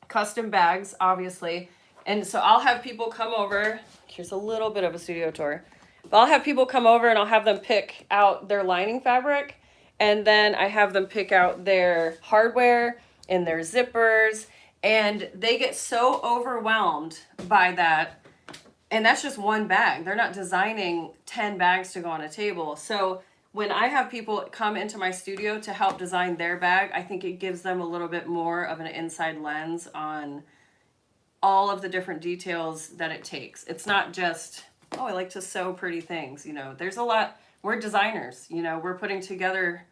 custom bags, obviously. And so I'll have people come over. Here's a little bit of a studio tour. But I'll have people come over and I'll have them pick out their lining fabric. And then I have them pick out their hardware and their zippers. And they get so overwhelmed by that. And that's just one bag. They're not designing 10 bags to go on a table. So when I have people come into my studio to help design their bag, I think it gives them a little bit more of an inside lens on all of the different details that it takes. It's not just, oh, I like to sew pretty things. You know, there's a lot. We're designers, you know, we're putting together,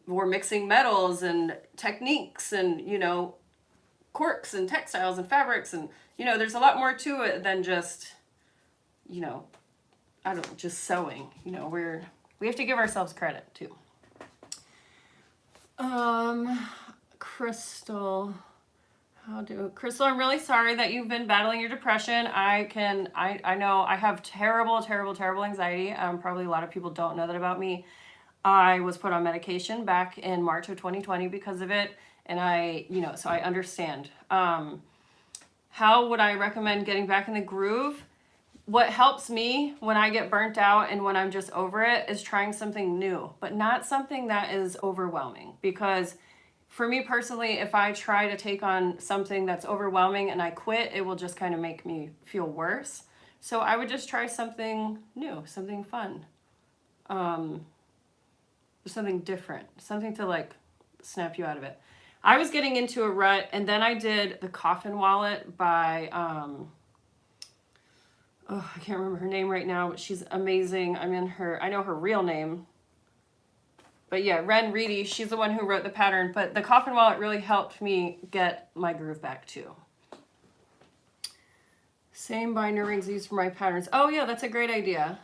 we're mixing metals and techniques and, you know, quirks and textiles and fabrics. And, you know, there's a lot more to it than just, you know, I don't know, just sewing. You know, we have to give ourselves credit too. Crystal, Crystal, I'm really sorry that you've been battling your depression. I know I have terrible anxiety. Probably a lot of people don't know that about me. I was put on medication back in March of 2020 because of it. And so I understand. How would I recommend getting back in the groove? What helps me when I get burnt out and when I'm just over it is trying something new, but not something that is overwhelming. Because for me personally, if I try to take on something that's overwhelming and I quit, it will just kind of make me feel worse. So I would just try something new, something fun, something different, something to like snap you out of it. I was getting into a rut, and then I did The Coffin Wallet by, I can't remember her name right now, but she's amazing. I know her real name. But yeah, Ren Reedy, she's the one who wrote the pattern. But The Coffin Wallet really helped me get my groove back too. Same binder rings used for my patterns. Oh yeah, that's a great idea.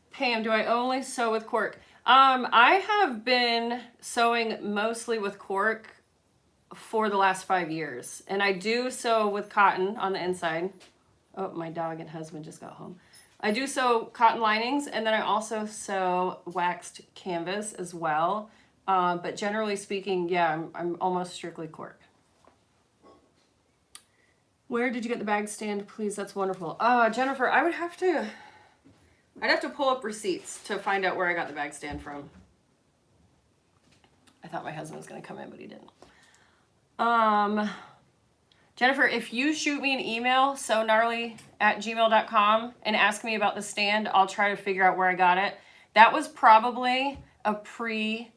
Pam, do I only sew with cork? I have been sewing mostly with cork for the last 5 years. And I do sew with cotton on the inside. Oh, my dog and husband just got home. I do sew cotton linings, and then I also sew waxed canvas as well. But generally speaking, yeah, I'm almost strictly cork. Where did you get the bag stand, please? That's wonderful. Jennifer, I'd have to pull up receipts to find out where I got the bag stand from. I thought my husband was going to come in, but he didn't. Jennifer, if you shoot me an email, sognarly@gmail.com, and ask me about the stand, I'll try to figure out where I got it. That was probably a purchase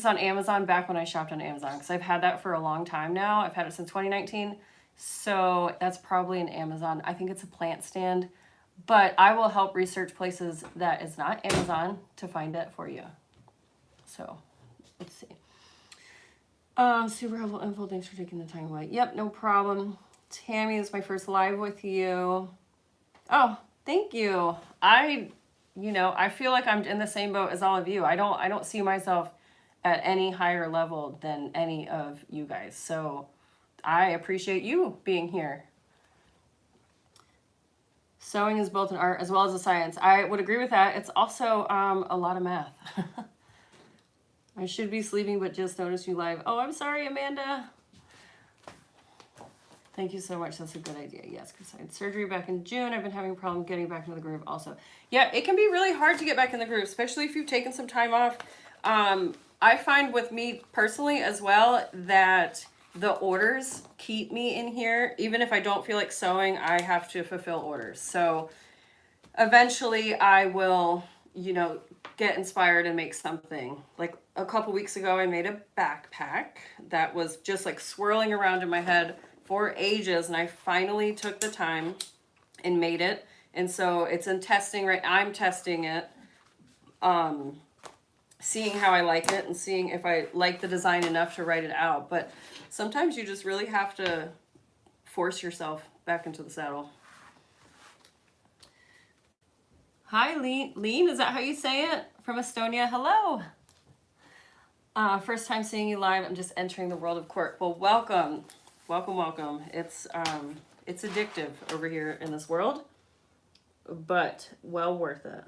on Amazon back when I shopped on Amazon, because I've had that for a long time now. I've had it since 2019. So that's probably an Amazon. I think it's a plant stand. But I will help research places that is not Amazon to find it for you. So, let's see. Super helpful info. Thanks for taking the time away. Yep, no problem. Tammy, this is my first live with you. Oh, thank you. I feel like I'm in the same boat as all of you. I don't see myself at any higher level than any of you guys. So, I appreciate you being here. Sewing is both an art as well as a science. I would agree with that. It's also a lot of math. I should be sleeping, but just noticed you live. Oh, I'm sorry, Amanda. Thank you so much. That's a good idea. Yes, because I had surgery back in June. I've been having a problem getting back into the groove also. Yeah, it can be really hard to get back in the groove, especially if you've taken some time off. I find with me personally as well that the orders keep me in here. Even if I don't feel like sewing, I have to fulfill orders. So eventually I will, get inspired and make something. Like a couple weeks ago, I made a backpack that was just like swirling around in my head for ages. And I finally took the time and made it. And so it's in testing, right? I'm testing it, seeing how I like it and seeing if I like the design enough to write it out. But sometimes you just really have to force yourself back into the saddle. Hi, Lean, is that how you say it? From Estonia, hello. First time seeing you live. I'm just entering the world of cork. Well, welcome. It's addictive over here in this world, but well worth it.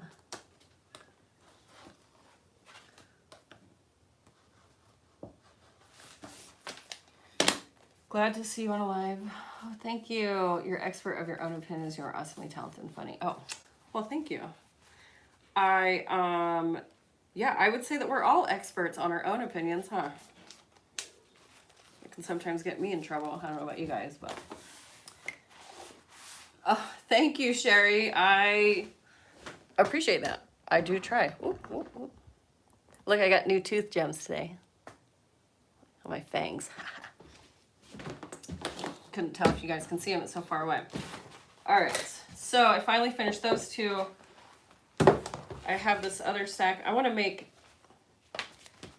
Glad to see you on a live. Oh, thank you. You're expert of your own opinions. You're awesomely talented and funny. Oh, well, thank you. I would say that we're all experts on our own opinions, huh? It can sometimes get me in trouble. I don't know about you guys, but. Oh, thank you, Sherry. I appreciate that. I do try. Ooh, ooh, ooh. Look, I got new tooth gems today. On my fangs. Couldn't tell if you guys can see them, it's so far away. All right, so I finally finished those two. I have this other stack. I want to make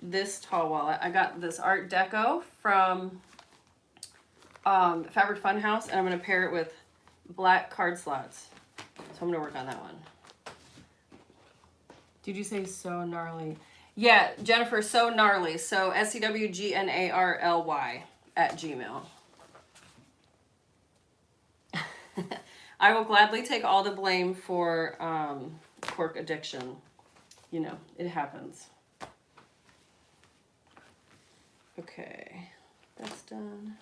this tall wallet. I got this Art Deco from Fabric Funhouse, and I'm going to pair it with black card slots. So I'm going to work on that one. Did you say so gnarly? Yeah, Jennifer, so gnarly. So SEWGNARLY @gmail. I will gladly take all the blame for cork addiction. You know, it happens. Okay, that's done.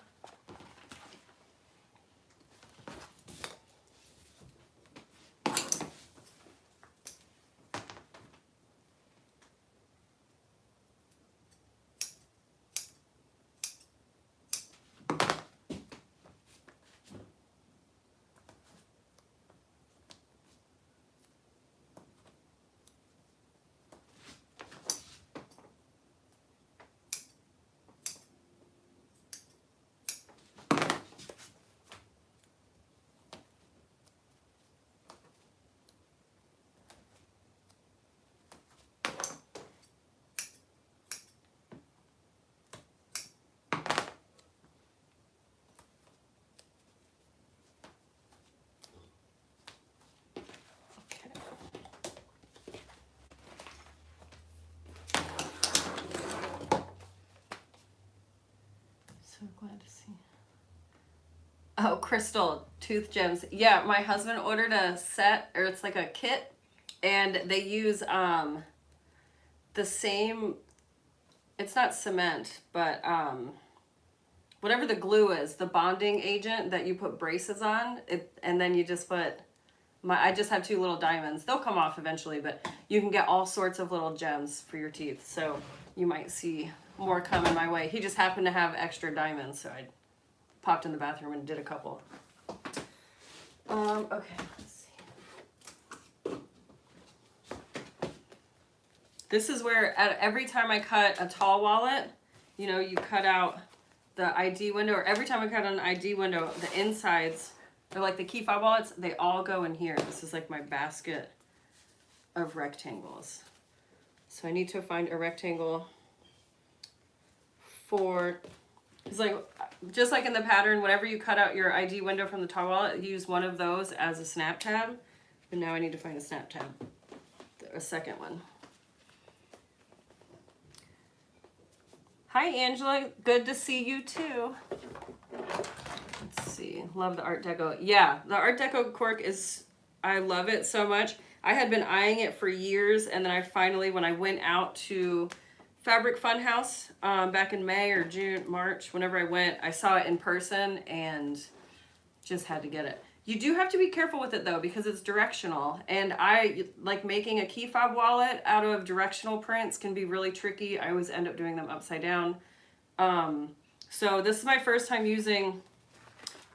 So glad to see. Oh, Crystal, tooth gems. Yeah, my husband ordered a set, or it's like a kit, and they use the same, it's not cement, but whatever the glue is, the bonding agent that you put braces on, and then you just put, I just have 2 little diamonds. They'll come off eventually, but you can get all sorts of little gems for your teeth. So you might see more coming my way. He just happened to have extra diamonds, so I popped in the bathroom and did a couple. Okay, let's see. This is where every time I cut a tall wallet, you know, you cut out the ID window, or every time I cut an ID window, the insides, they're like the key fob wallets, they all go in here. This is like my basket of rectangles. So I need to find a rectangle for, it's like, just like in the pattern, whenever you cut out your ID window from the tall wallet, use one of those as a snap tab. But now I need to find a snap tab, a second one. Hi, Angela. Good to see you too. Let's see. Love the Art Deco. Yeah, the Art Deco cork is, I love it so much. I had been eyeing it for years, and then I finally, when I went out to Fabric Funhouse back in May or June, March, whenever I went, I saw it in person and just had to get it. You do have to be careful with it though, because it's directional, and I like making a key fob wallet out of directional prints can be really tricky. I always end up doing them upside down. So this is my first time using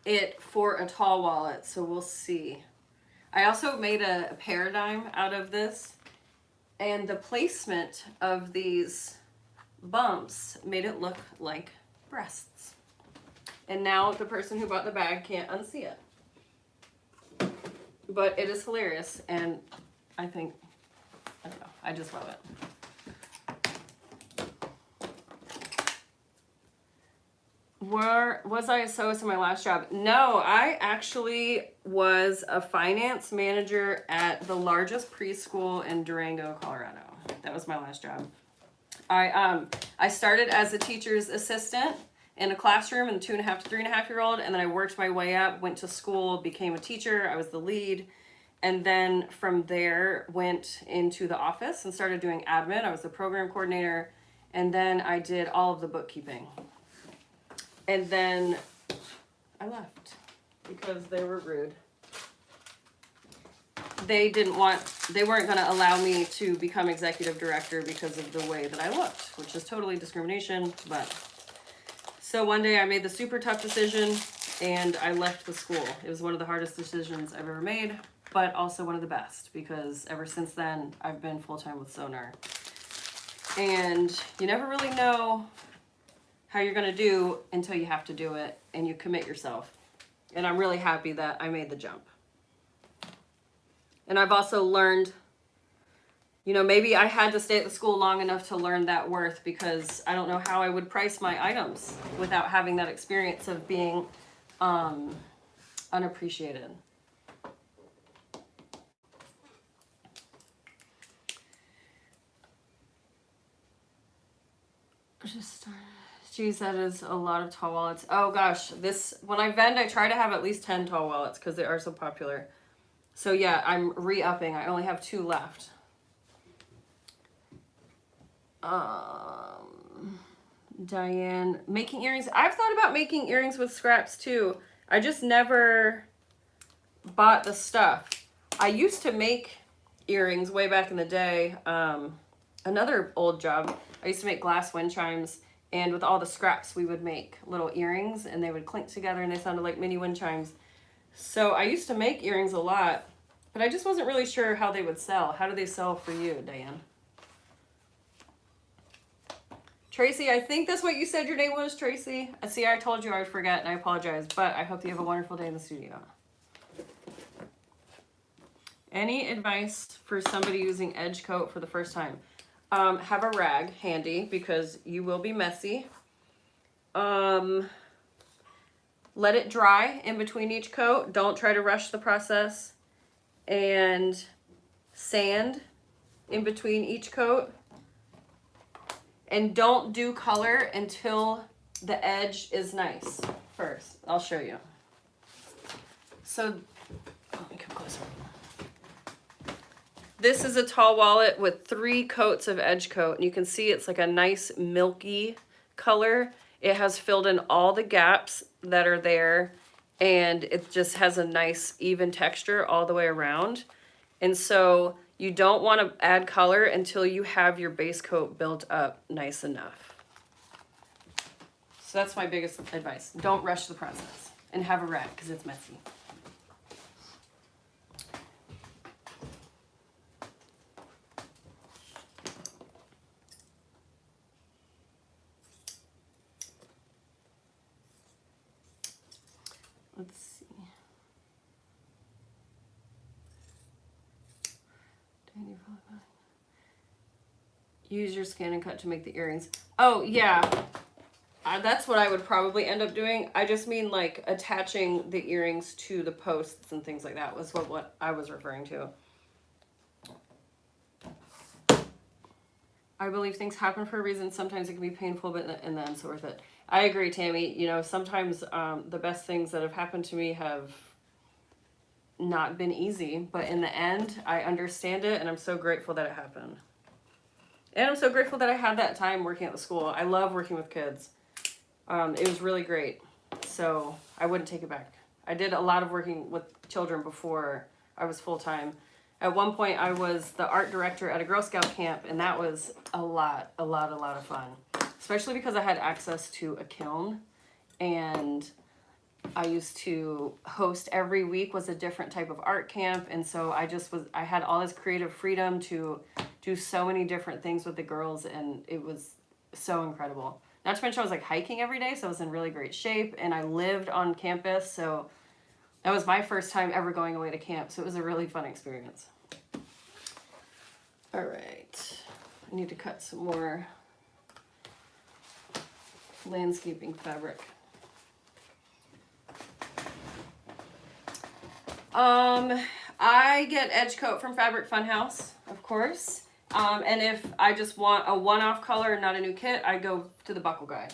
it for a tall wallet, so we'll see. I also made a paradigm out of this, and the placement of these bumps made it look like breasts. And now the person who bought the bag can't unsee it. But it is hilarious, and I think, I don't know, I just love it. Where was I a sewist in my last job? No, I actually was a finance manager at the largest preschool in Durango, Colorado. That was my last job. I started as a teacher's assistant in a classroom in 2.5 to 3.5-year-old, and then I worked my way up, went to school, became a teacher. I was the lead, and then from there went into the office and started doing admin. I was the program coordinator, and then I did all of the bookkeeping. And then I left because they were rude. They weren't going to allow me to become executive director because of the way that I looked, which is totally discrimination. But so one day I made the super tough decision and I left the school. It was one of the hardest decisions I've ever made. but also one of the best, because ever since then I've been full-time with Sonar. And you never really know how you're going to do until you have to do it and you commit yourself. And I'm really happy that I made the jump. And I've also learned, you know, maybe I had to stay at the school long enough to learn that worth, because I don't know how I would price my items without having that experience of being unappreciated. Geez, that is a lot of tall wallets. Oh gosh, when I vend, I try to have at least 10 tall wallets because they are so popular. So yeah, I'm re-upping. I only have 2 left. Diane, making earrings. I've thought about making earrings with scraps too. I just never bought the stuff. I used to make earrings way back in the day. Another old job, I used to make glass wind chimes, and with all the scraps we would make little earrings, and they would clink together and they sounded like mini wind chimes. So I used to make earrings a lot, but I just wasn't really sure how they would sell. How do they sell for you, Diane? Tracy, I think that's what you said your name was, Tracy. See, I told you I would forget, and I apologize, but I hope you have a wonderful day in the studio. Any advice for somebody using edge coat for the first time? Have a rag handy, because you will be messy. Let it dry in between each coat. Don't try to rush the process. And sand in between each coat. And don't do color until the edge is nice first. I'll show you. So, let me come closer. This is a tall wallet with 3 coats of edge coat, and you can see it's like a nice milky color. It has filled in all the gaps that are there, and it just has a nice even texture all the way around. And so you don't want to add color until you have your base coat built up nice enough. So that's my biggest advice. Don't rush the process, and have a rag because it's messy. Let's see. Use your scan and cut to make the earrings. Oh, yeah. That's what I would probably end up doing. I just mean like attaching the earrings to the posts and things like that was what I was referring to. I believe things happen for a reason. Sometimes it can be painful, but in the end, it's worth it. I agree, Tammy. You know, sometimes the best things that have happened to me have not been easy, but in the end, I understand it, and I'm so grateful that it happened. And I'm so grateful that I had that time working at the school. I love working with kids. It was really great, so I wouldn't take it back. I did a lot of working with children before I was full-time. At one point, I was the art director at a Girl Scout camp, and that was a lot of fun, especially because I had access to a kiln, and I used to host every week was a different type of art camp, and so I had all this creative freedom to do so many different things with the girls, and it was so incredible. Not to mention I was like hiking every day, so I was in really great shape, and I lived on campus, so that was my first time ever going away to camp, so it was a really fun experience. All right, I need to cut some more landscaping fabric. I get edge coat from Fabric Funhouse, of course. And if I just want a one-off color and not a new kit, I go to the Buckle Guide.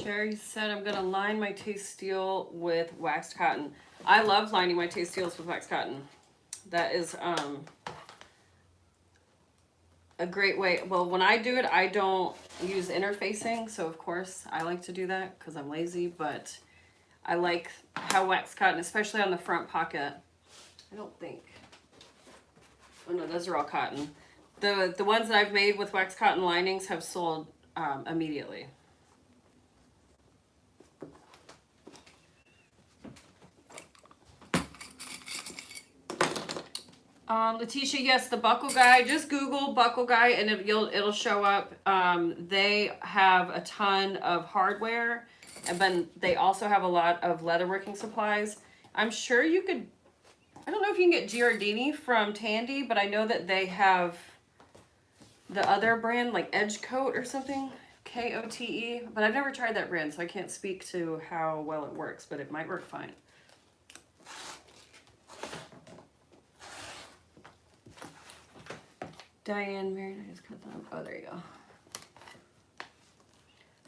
Sherry said I'm gonna line my taste steel with waxed cotton. I love lining my taste steels with waxed cotton. That is a great way. Well, when I do it, I don't use interfacing, so of course I like to do that because I'm lazy, but I like how waxed cotton, especially on the front pocket. I don't think. Oh no, those are all cotton. The ones that I've made with waxed cotton linings have sold immediately. Letitia, yes, the buckle guy. Just Google buckle guy and it'll show up. They have a ton of hardware, and then they also have a lot of leatherworking supplies. I'm sure you could. I don't know if you can get Giardini from Tandy, but I know that they have the other brand like Edge Coat or something, Kote. But I've never tried that brand, so I can't speak to how well it works. But it might work fine. Diane, Mary, I just cut them. Oh, there you go.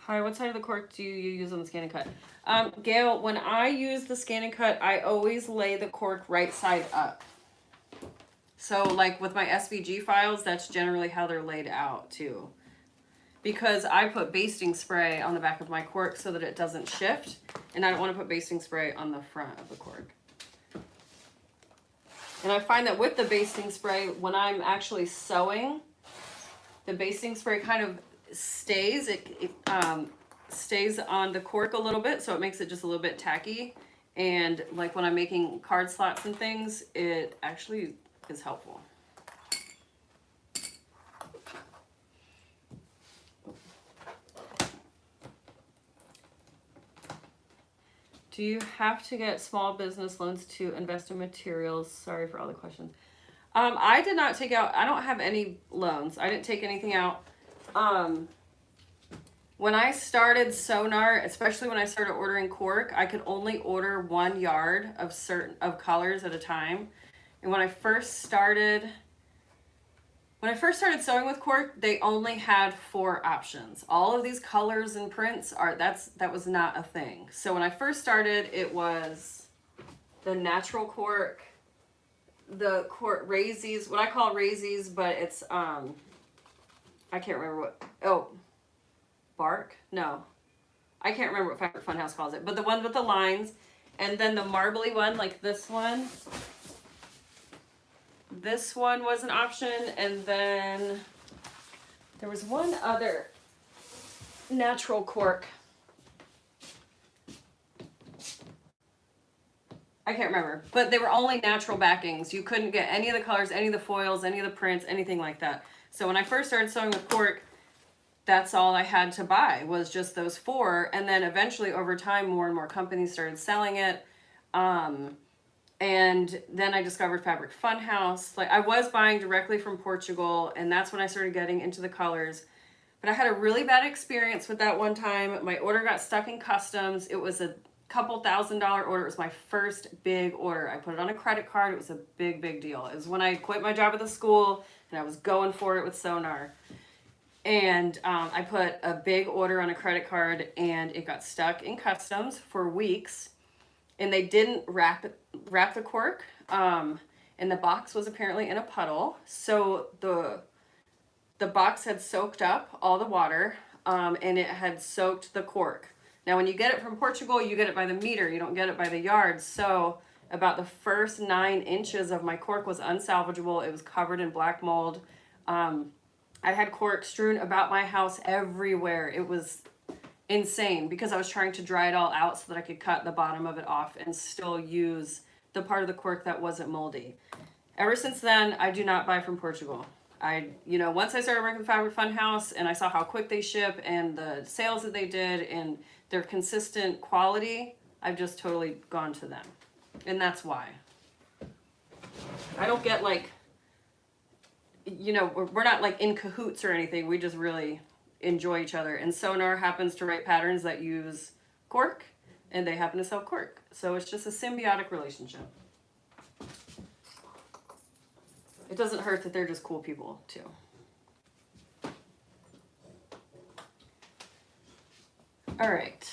Hi, what side of the cork do you use on the scan and cut? Gail, when I use the scan and cut, I always lay the cork right side up. So like with my SVG files, that's generally how they're laid out too. Because I put basting spray on the back of my cork so that it doesn't shift. And I don't want to put basting spray on the front of the cork. And I find that with the basting spray, when I'm actually sewing, the basting spray kind of stays. It stays on the cork a little bit, so it makes it just a little bit tacky. And like when I'm making card slots and things, it actually is helpful. Do you have to get small business loans to invest in materials? Sorry for all the questions. I did not take out, I don't have any loans. I didn't take anything out. When I started Sonar, especially when I started ordering cork, I could only order 1 yard of colors at a time. And when I first started sewing with cork, they only had 4 options. All of these colors and prints that was not a thing. So when I first started, it was the natural cork, the cork raisies, what I call raisies, but it's I can't remember bark? No. I can't remember what Fabric Funhouse calls it, but the one with the lines, and then the marbly one like this one. This one was an option, and then there was one other natural cork. I can't remember, but they were only natural backings. You couldn't get any of the colors, any of the foils, any of the prints, anything like that. So when I first started sewing with cork, that's all I had to buy was just those 4. And then eventually over time, more and more companies started selling it. And then I discovered Fabric Funhouse. Like I was buying directly from Portugal, and that's when I started getting into the colors. But I had a really bad experience with that one time. My order got stuck in customs. It was a couple $1,000 order. It was my first big order. I put it on a credit card. It was a big, big deal. It was when I quit my job at the school and I was going for it with Sonar. And I put a big order on a credit card, and it got stuck in customs for weeks. And they didn't wrap the cork. And the box was apparently in a puddle. So the box had soaked up all the water, and it had soaked the cork. Now, when you get it from Portugal, you get it by the meter. You don't get it by the yard. So about the first 9 inches of my cork was unsalvageable. It was covered in black mold. I had cork strewn about my house everywhere. It was insane because I was trying to dry it all out so that I could cut the bottom of it off and still use the part of the cork that wasn't moldy. Ever since then, I do not buy from Portugal. Once I started working with Fabric Funhouse and I saw how quick they ship and the sales that they did and their consistent quality, I've just totally gone to them. And that's why. I don't get like, we're not like in cahoots or anything. We just really enjoy each other. And Sonar happens to write patterns that use cork, and they happen to sell cork. So it's just a symbiotic relationship. It doesn't hurt that they're just cool people too. All right,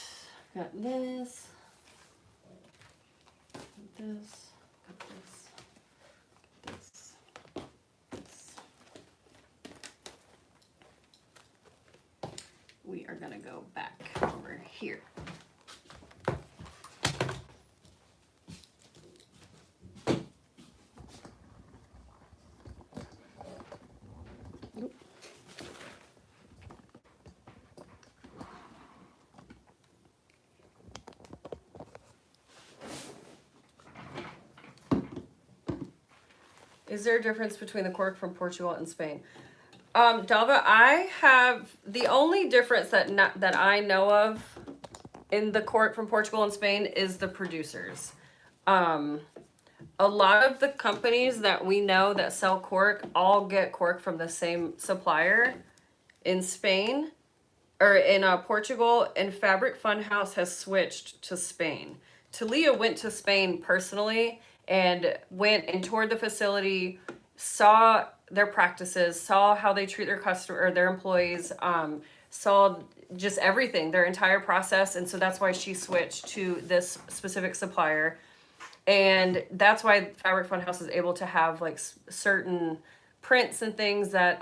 got this, got this, got this, this. We are gonna go back over here. Is there a difference between the cork from Portugal and Spain? Dalva, I have the only difference that I know of in the cork from Portugal and Spain is the producers. A lot of the companies that we know that sell cork all get cork from the same supplier in Spain or in Portugal, and Fabric Funhouse has switched to Spain. Talia went to Spain personally and went and toured the facility, saw their practices, saw how they treat their customer or their employees, saw just everything, their entire process. And so that's why she switched to this specific supplier. And that's why Fabric Funhouse is able to have like certain prints and things that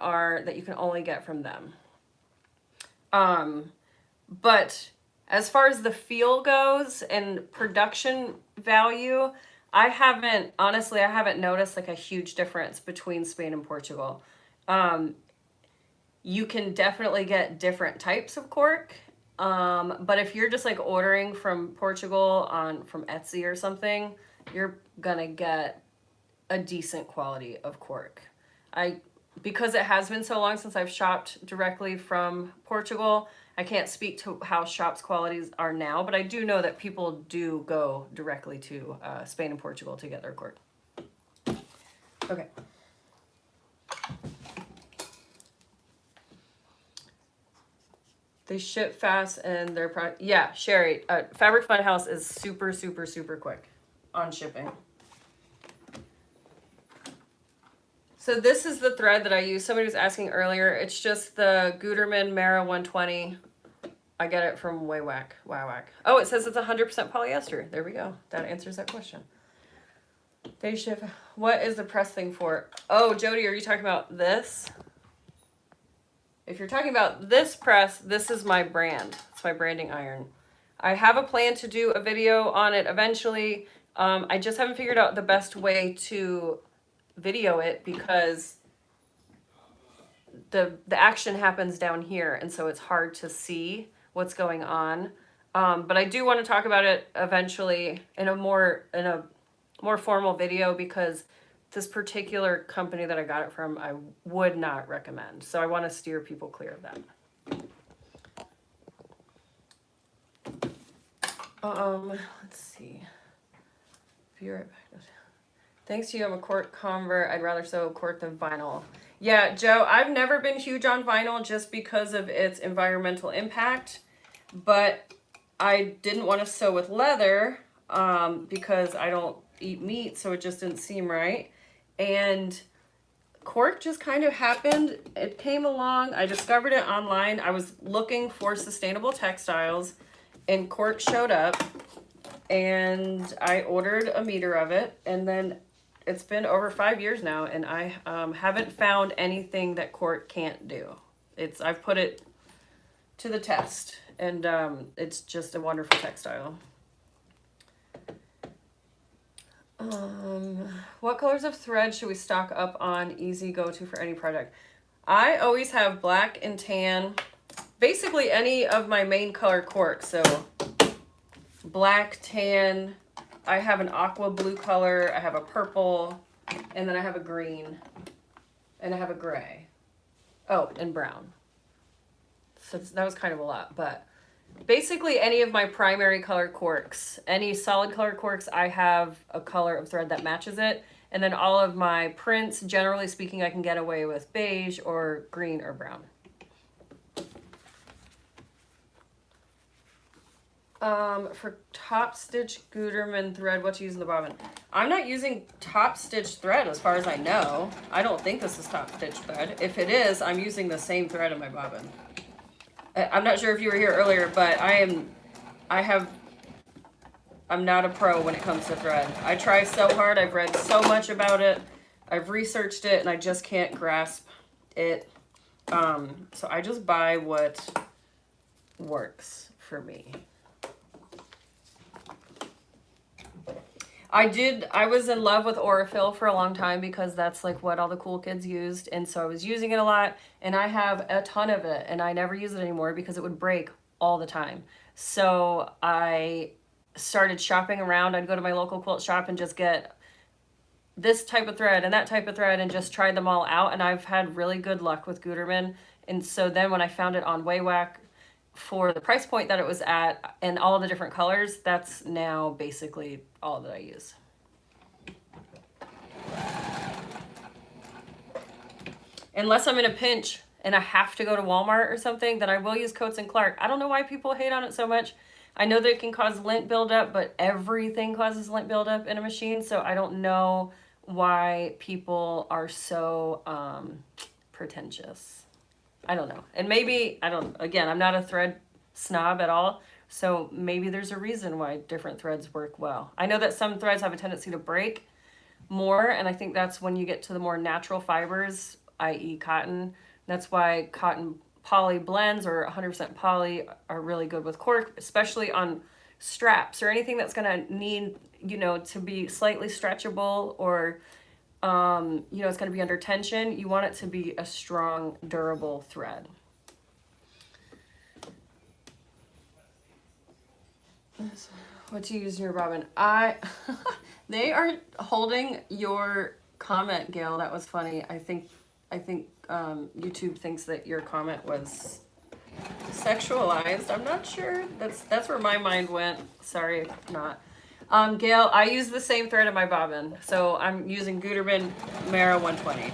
you can only get from them. But as far as the feel goes and production value, I haven't noticed like a huge difference between Spain and Portugal. You can definitely get different types of cork. But if you're just like ordering from Portugal from Etsy or something, you're gonna get a decent quality of cork. Because it has been so long since I've shopped directly from Portugal, I can't speak to how shops' qualities are now, but I do know that people do go directly to Spain and Portugal to get their cork. Okay. They ship fast and they're yeah, Sherry, Fabric Funhouse is super, super, super quick on shipping. So this is the thread that I use. Somebody was asking earlier. It's just the Gutermaan Mara 120. I get it from Waywack. Oh, it says it's 100% polyester. There we go. That answers that question. They ship. What is the press thing for? Oh, Jody, are you talking about this? If you're talking about this press, this is my brand. It's my branding iron. I have a plan to do a video on it eventually. I just haven't figured out the best way to video it because the action happens down here, and so it's hard to see what's going on. But I do want to talk about it eventually in a more formal video, because this particular company that I got it from, I would not recommend. So I want to steer people clear of that. Let's see. Be right back. Thanks to you, I'm a cork convert. I'd rather sew cork than vinyl. Yeah, Joe, I've never been huge on vinyl just because of its environmental impact, but I didn't want to sew with leather because I don't eat meat, so it just didn't seem right. And cork just kind of happened. It came along. I discovered it online. I was looking for sustainable textiles, and cork showed up, and I ordered a meter of it, and then it's been over 5 years now, and I haven't found anything that cork can't do. I've put it to the test, and it's just a wonderful textile. What colors of thread should we stock up on easy go-to for any project? I always have black and tan, basically any of my main color cork. So black, tan, I have an aqua blue color, I have a purple, and then I have a green, and I have a gray. Oh, and brown. So that was kind of a lot, but basically any of my primary color corks, any solid color corks, I have a color of thread that matches it. And then all of my prints, generally speaking, I can get away with beige or green or brown. For top stitch Gutermaan thread, what to use in the bobbin? I'm not using top stitch thread as far as I know. I don't think this is top stitch thread. If it is, I'm using the same thread in my bobbin. I'm not sure if you were here earlier, but I'm not a pro when it comes to thread. I try so hard. I've read so much about it. I've researched it, and I just can't grasp it. So I just buy what works for me. I was in love with Aurifil for a long time because that's like what all the cool kids used. And so I was using it a lot, and I have a ton of it, and I never use it anymore because it would break all the time. So I started shopping around. I'd go to my local quilt shop and just get this type of thread and that type of thread and just try them all out. And I've had really good luck with Gutermaan. And so then when I found it on Waywack for the price point that it was at and all the different colors, that's now basically all that I use. Unless I'm in a pinch and I have to go to Walmart or something, then I will use Coats and Clark. I don't know why people hate on it so much. I know that it can cause lint buildup, but everything causes lint buildup in a machine, so I don't know why people are so pretentious. I don't know. And maybe, again, I'm not a thread snob at all, so maybe there's a reason why different threads work well. I know that some threads have a tendency to break more, and I think that's when you get to the more natural fibers, i.e. cotton. That's why cotton poly blends or 100% poly are really good with cork, especially on straps or anything that's going to need, to be slightly stretchable or, it's going to be under tension. You want it to be a strong, durable thread. What do you use in your bobbin? They are holding your comment, Gail. That was funny. I think YouTube thinks that your comment was sexualized. I'm not sure. That's where my mind went. Sorry if not. Gail, I use the same thread in my bobbin. So I'm using Gutermaan Mara 120.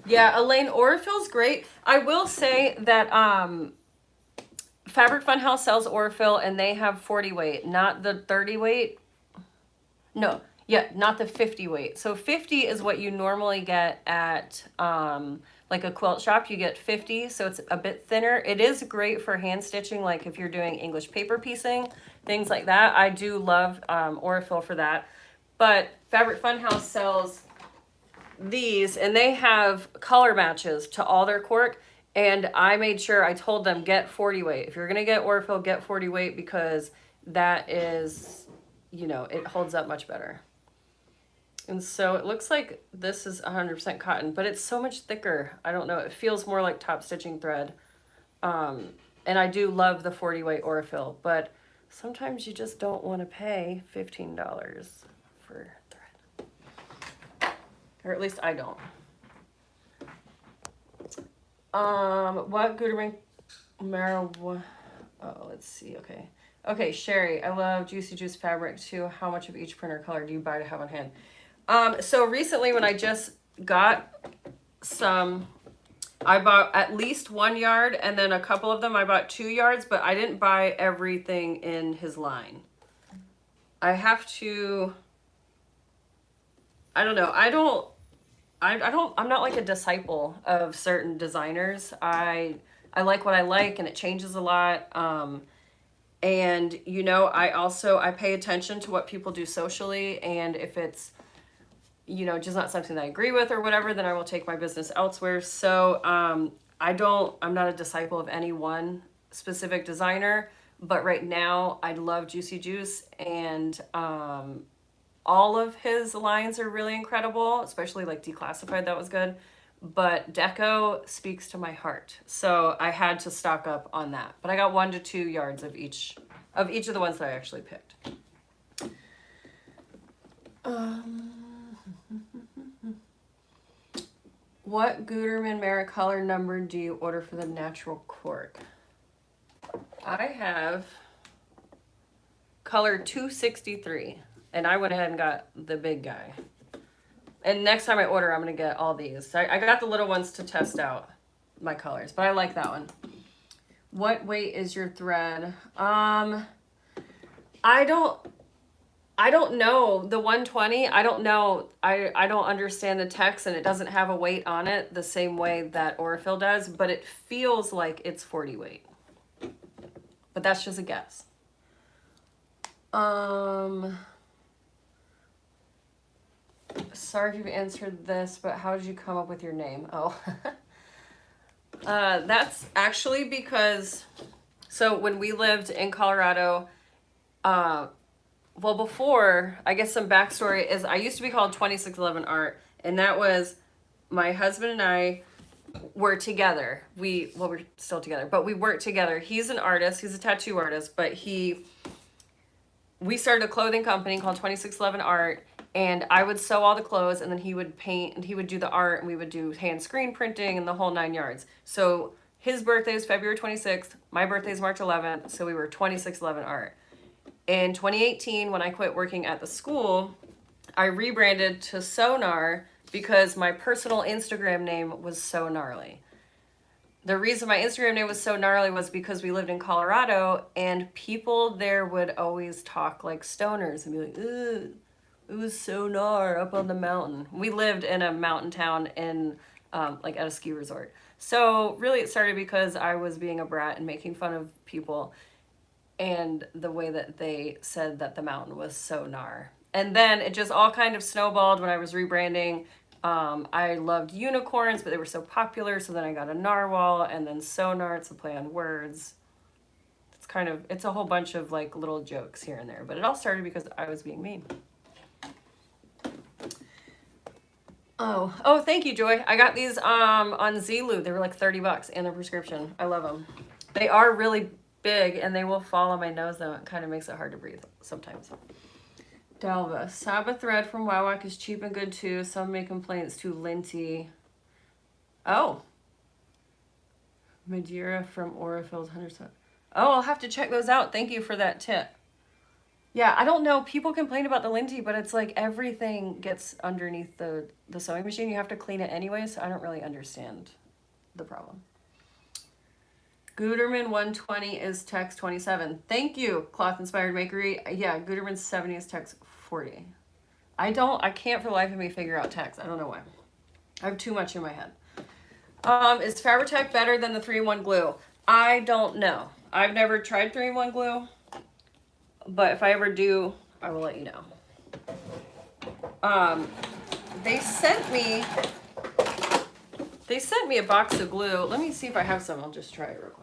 Yeah, Elaine, Aurifil's great. I will say that Fabric Funhouse sells Aurifil and they have 40 weight, not the 30 weight. No, yeah, not the 50 weight. So 50 is what you normally get at like a quilt shop. You get 50, so it's a bit thinner. It is great for hand stitching, like if you're doing English paper piecing, things like that. I do love Aurifil for that. But Fabric Funhouse sells these, and they have color matches to all their cork, and I made sure I told them get 40 weight. If you're gonna get Aurifil, get 40 weight because that is, it holds up much better. And so it looks like this is 100% cotton, but it's so much thicker. I don't know, it feels more like top stitching thread. And I do love the 40 weight Aurifil, but sometimes you just don't want to pay $15 for or at least I don't. What Gutermaan Mara? Oh, let's see. Okay, Sherry. I love Juicy Juice fabric too. How much of each printer color do you buy to have on hand? So recently, when I just got some, I bought at least 1 yard, and then a couple of them I bought 2 yards, but I didn't buy everything in his line. I have to. I don't know. I'm not like a disciple of certain designers. I like what I like, and it changes a lot. And I pay attention to what people do socially, and if it's, just not something that I agree with or whatever, then I will take my business elsewhere. So, I'm not a disciple of any one specific designer, but right now I love Juicy Juice, and, all of his lines are really incredible, especially like Declassified, that was good. But Deco speaks to my heart. So I had to stock up on that. But I got 1 to 2 yards of each of the ones that I actually picked. What Gutermaan Mara color number do you order for the natural cork? I have color 263. And I went ahead and got the big guy. And next time I order, I'm going to get all these. I got the little ones to test out my colors, but I like that one. What weight is your thread? I don't know. The 120, I don't know. I don't understand the text, and it doesn't have a weight on it the same way that Aurifil does, but it feels like it's 40 weight. But that's just a guess. Sorry if you've answered this, but how did you come up with your name? Oh, that's actually because, so when we lived in Colorado, well, before, I guess some backstory is I used to be called 2611 Art, and that was my husband and I were together. Well, we're still together, but we worked together. He's an artist. He's a tattoo artist, but we started a clothing company called 2611 Art, and I would sew all the clothes, and then he would paint, and he would do the art, and we would do hand screen printing and the whole 9 yards. So his birthday is February 26th. My birthday is March 11th. So we were 2611 Art. In 2018, when I quit working at the school, I rebranded to Sonar because my personal Instagram name was So Gnarly. The reason my Instagram name was So Gnarly was because we lived in Colorado, and people there would always talk like stoners and be like, ugh, it was so gnar up on the mountain. We lived in a mountain town in like at a ski resort. So really it started because I was being a brat and making fun of people and the way that they said that the mountain was so gnar. And then it just all kind of snowballed when I was rebranding. I loved unicorns, but they were so popular, so then I got a narwhal, and then sonar, it's a play on words. It's a whole bunch of like little jokes here and there, but it all started because I was being mean. Oh, thank you, Joy. I got these on Zulu. They were like $30 and they're prescription. I love them. They are really big and they will fall on my nose though. It kind of makes it hard to breathe sometimes. Dalva, Sabbath thread from Wowak is cheap and good too. Some may complain it's too linty. Oh. Madeira from Aurifil's 100%. Oh, I'll have to check those out. Thank you for that tip. Yeah, I don't know. People complain about the linty, but it's like everything gets underneath the sewing machine. You have to clean it anyway, so I don't really understand the problem. Gutermaan 120 is text 27. Thank you, Cloth Inspired Makery. Yeah, Gutermaan 70 is text 40. I can't for the life of me figure out text. I don't know why. I have too much in my head. Is Fabri-Tac better than the 3-in-1 glue? I don't know. I've never tried 3-in-1 glue. But if I ever do, I will let you know. They sent me a box of glue. Let me see if I have some. I'll just try it real quick.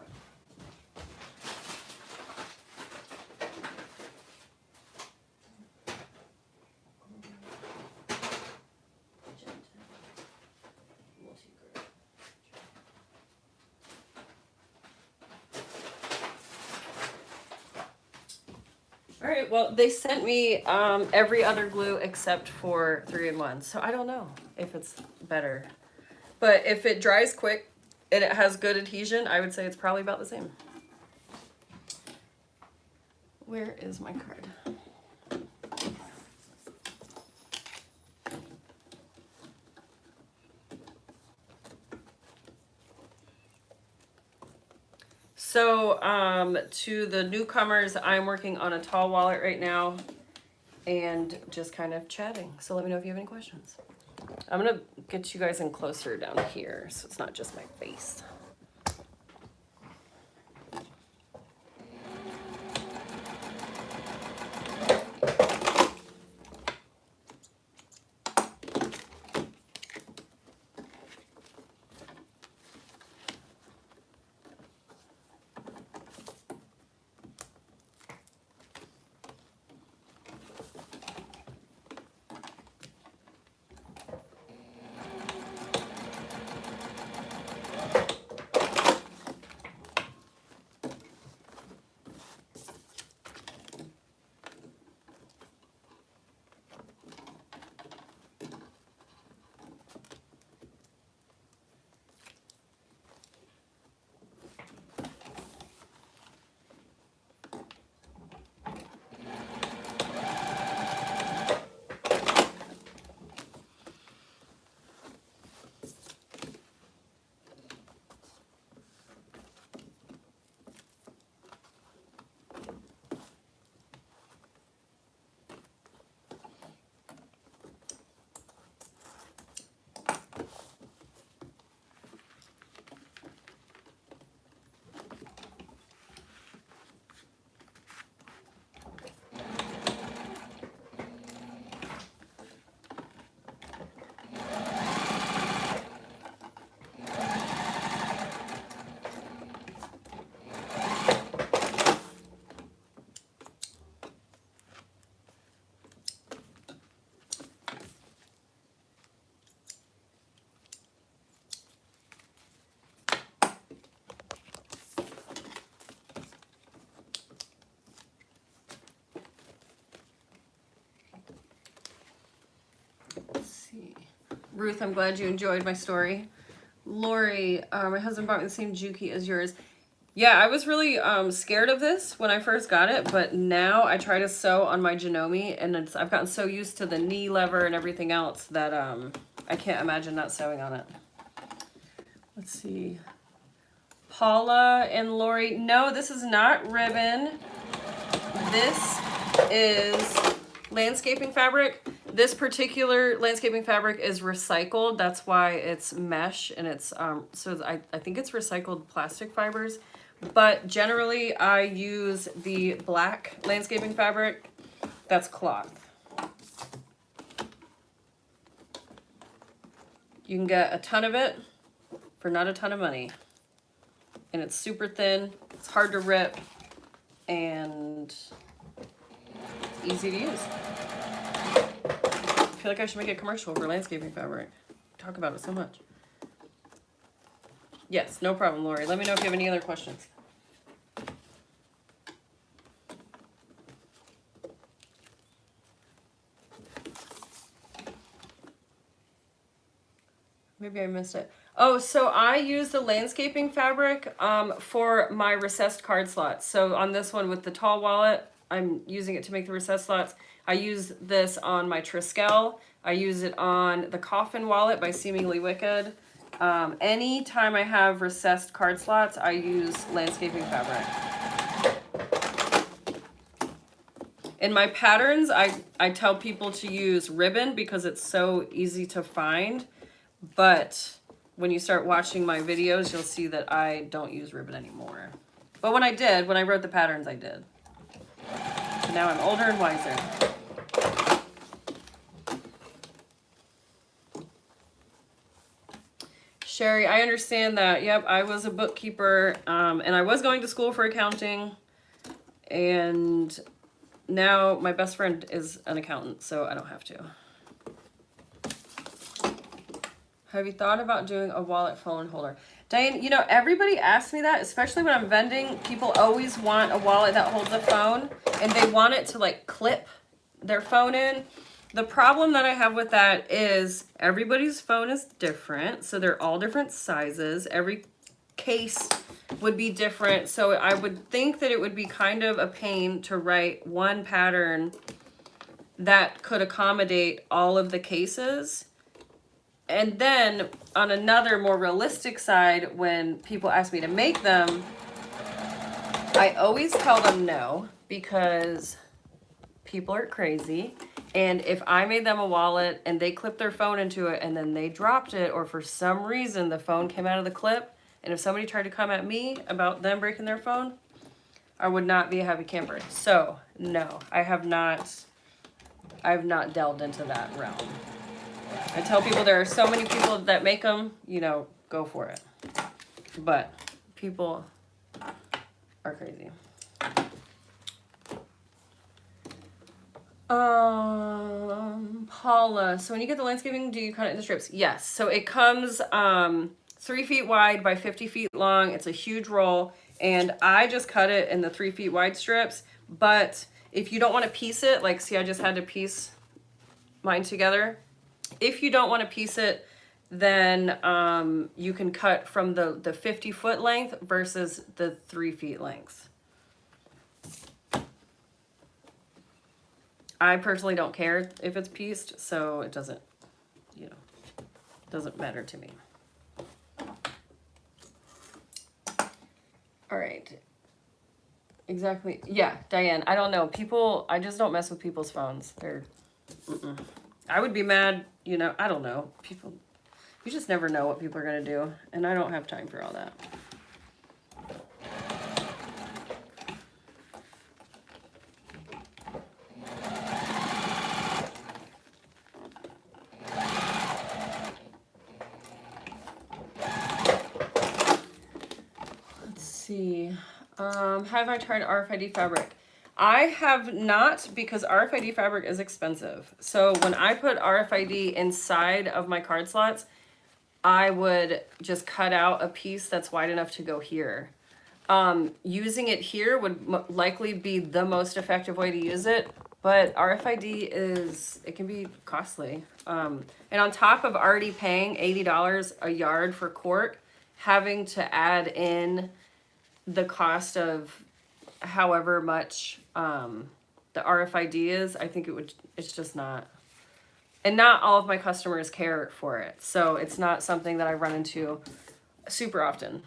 All right, well, they sent me every other glue except for 3-in-1, so I don't know if it's better. But if it dries quick and it has good adhesion, I would say it's probably about the same. Where is my card? So to the newcomers, I'm working on a tall wallet right now and just kind of chatting. So let me know if you have any questions. I'm gonna get you guys in closer down here so it's not just my face. Ruth, I'm glad you enjoyed my story. Lori, my husband bought me the same Juki as yours. Yeah, I was really scared of this when I first got it, but now I try to sew on my Janome, and I've gotten so used to the knee lever and everything else that I can't imagine not sewing on it. Let's see. Paula and Lori, no, this is not ribbon. This is landscaping fabric. This particular landscaping fabric is recycled. That's why it's mesh, and it's so I think it's recycled plastic fibers. But generally I use the black landscaping fabric. That's cloth. You can get a ton of it for not a ton of money. And it's super thin, it's hard to rip, and easy to use. I feel like I should make a commercial for landscaping fabric. Talk about it so much. Yes, no problem, Lori. Let me know if you have any other questions. Maybe I missed it. Oh, so I use the landscaping fabric for my recessed card slots. So on this one with the tall wallet, I'm using it to make the recessed slots. I use this on my Triskel. I use it on the Coffin wallet by Seemingly Wicked. Anytime I have recessed card slots, I use landscaping fabric. In my patterns, I tell people to use ribbon because it's so easy to find. But when you start watching my videos, you'll see that I don't use ribbon anymore. But when I did, when I wrote the patterns, I did. So now I'm older and wiser. Sherry, I understand that. Yep, I was a bookkeeper, and I was going to school for accounting. And now my best friend is an accountant, so I don't have to. Have you thought about doing a wallet phone holder? Diane, you know, everybody asks me that, especially when I'm vending. People always want a wallet that holds a phone, and they want it to like clip their phone in. The problem that I have with that is everybody's phone is different, so they're all different sizes. Every case would be different, so I would think that it would be kind of a pain to write one pattern that could accommodate all of the cases. And then on another more realistic side, when people ask me to make them, I always tell them no, because people are crazy. And if I made them a wallet and they clipped their phone into it and then they dropped it, or for some reason the phone came out of the clip, and if somebody tried to come at me about them breaking their phone, I would not be a happy camper. So no, I have not delved into that realm. I tell people there are so many people that make them, you know, go for it. But people are crazy. Paula, so when you get the landscaping, do you cut it into strips? Yes. So it comes 3 feet wide by 50 feet long. It's a huge roll, and I just cut it in the 3 feet wide strips. But if you don't want to piece it, like, see, I just had to piece mine together. If you don't want to piece it, then you can cut from the 50-foot length versus the 3 feet length. I personally don't care if it's pieced, so it doesn't, you know, doesn't matter to me. All right. Exactly. Yeah, Diane, I don't know. People, I just don't mess with people's phones. They're, I would be mad, you know, I don't know. People, you just never know what people are going to do, and I don't have time for all that. Let's see. Have I tried RFID fabric? I have not, because RFID fabric is expensive. So when I put RFID inside of my card slots, I would just cut out a piece that's wide enough to go here. Using it here would likely be the most effective way to use it. But RFID it can be costly. And on top of already paying $80 a yard for cork, having to add in the cost of however much the RFID is, I think it's just not. And not all of my customers care for it. So it's not something that I run into super often.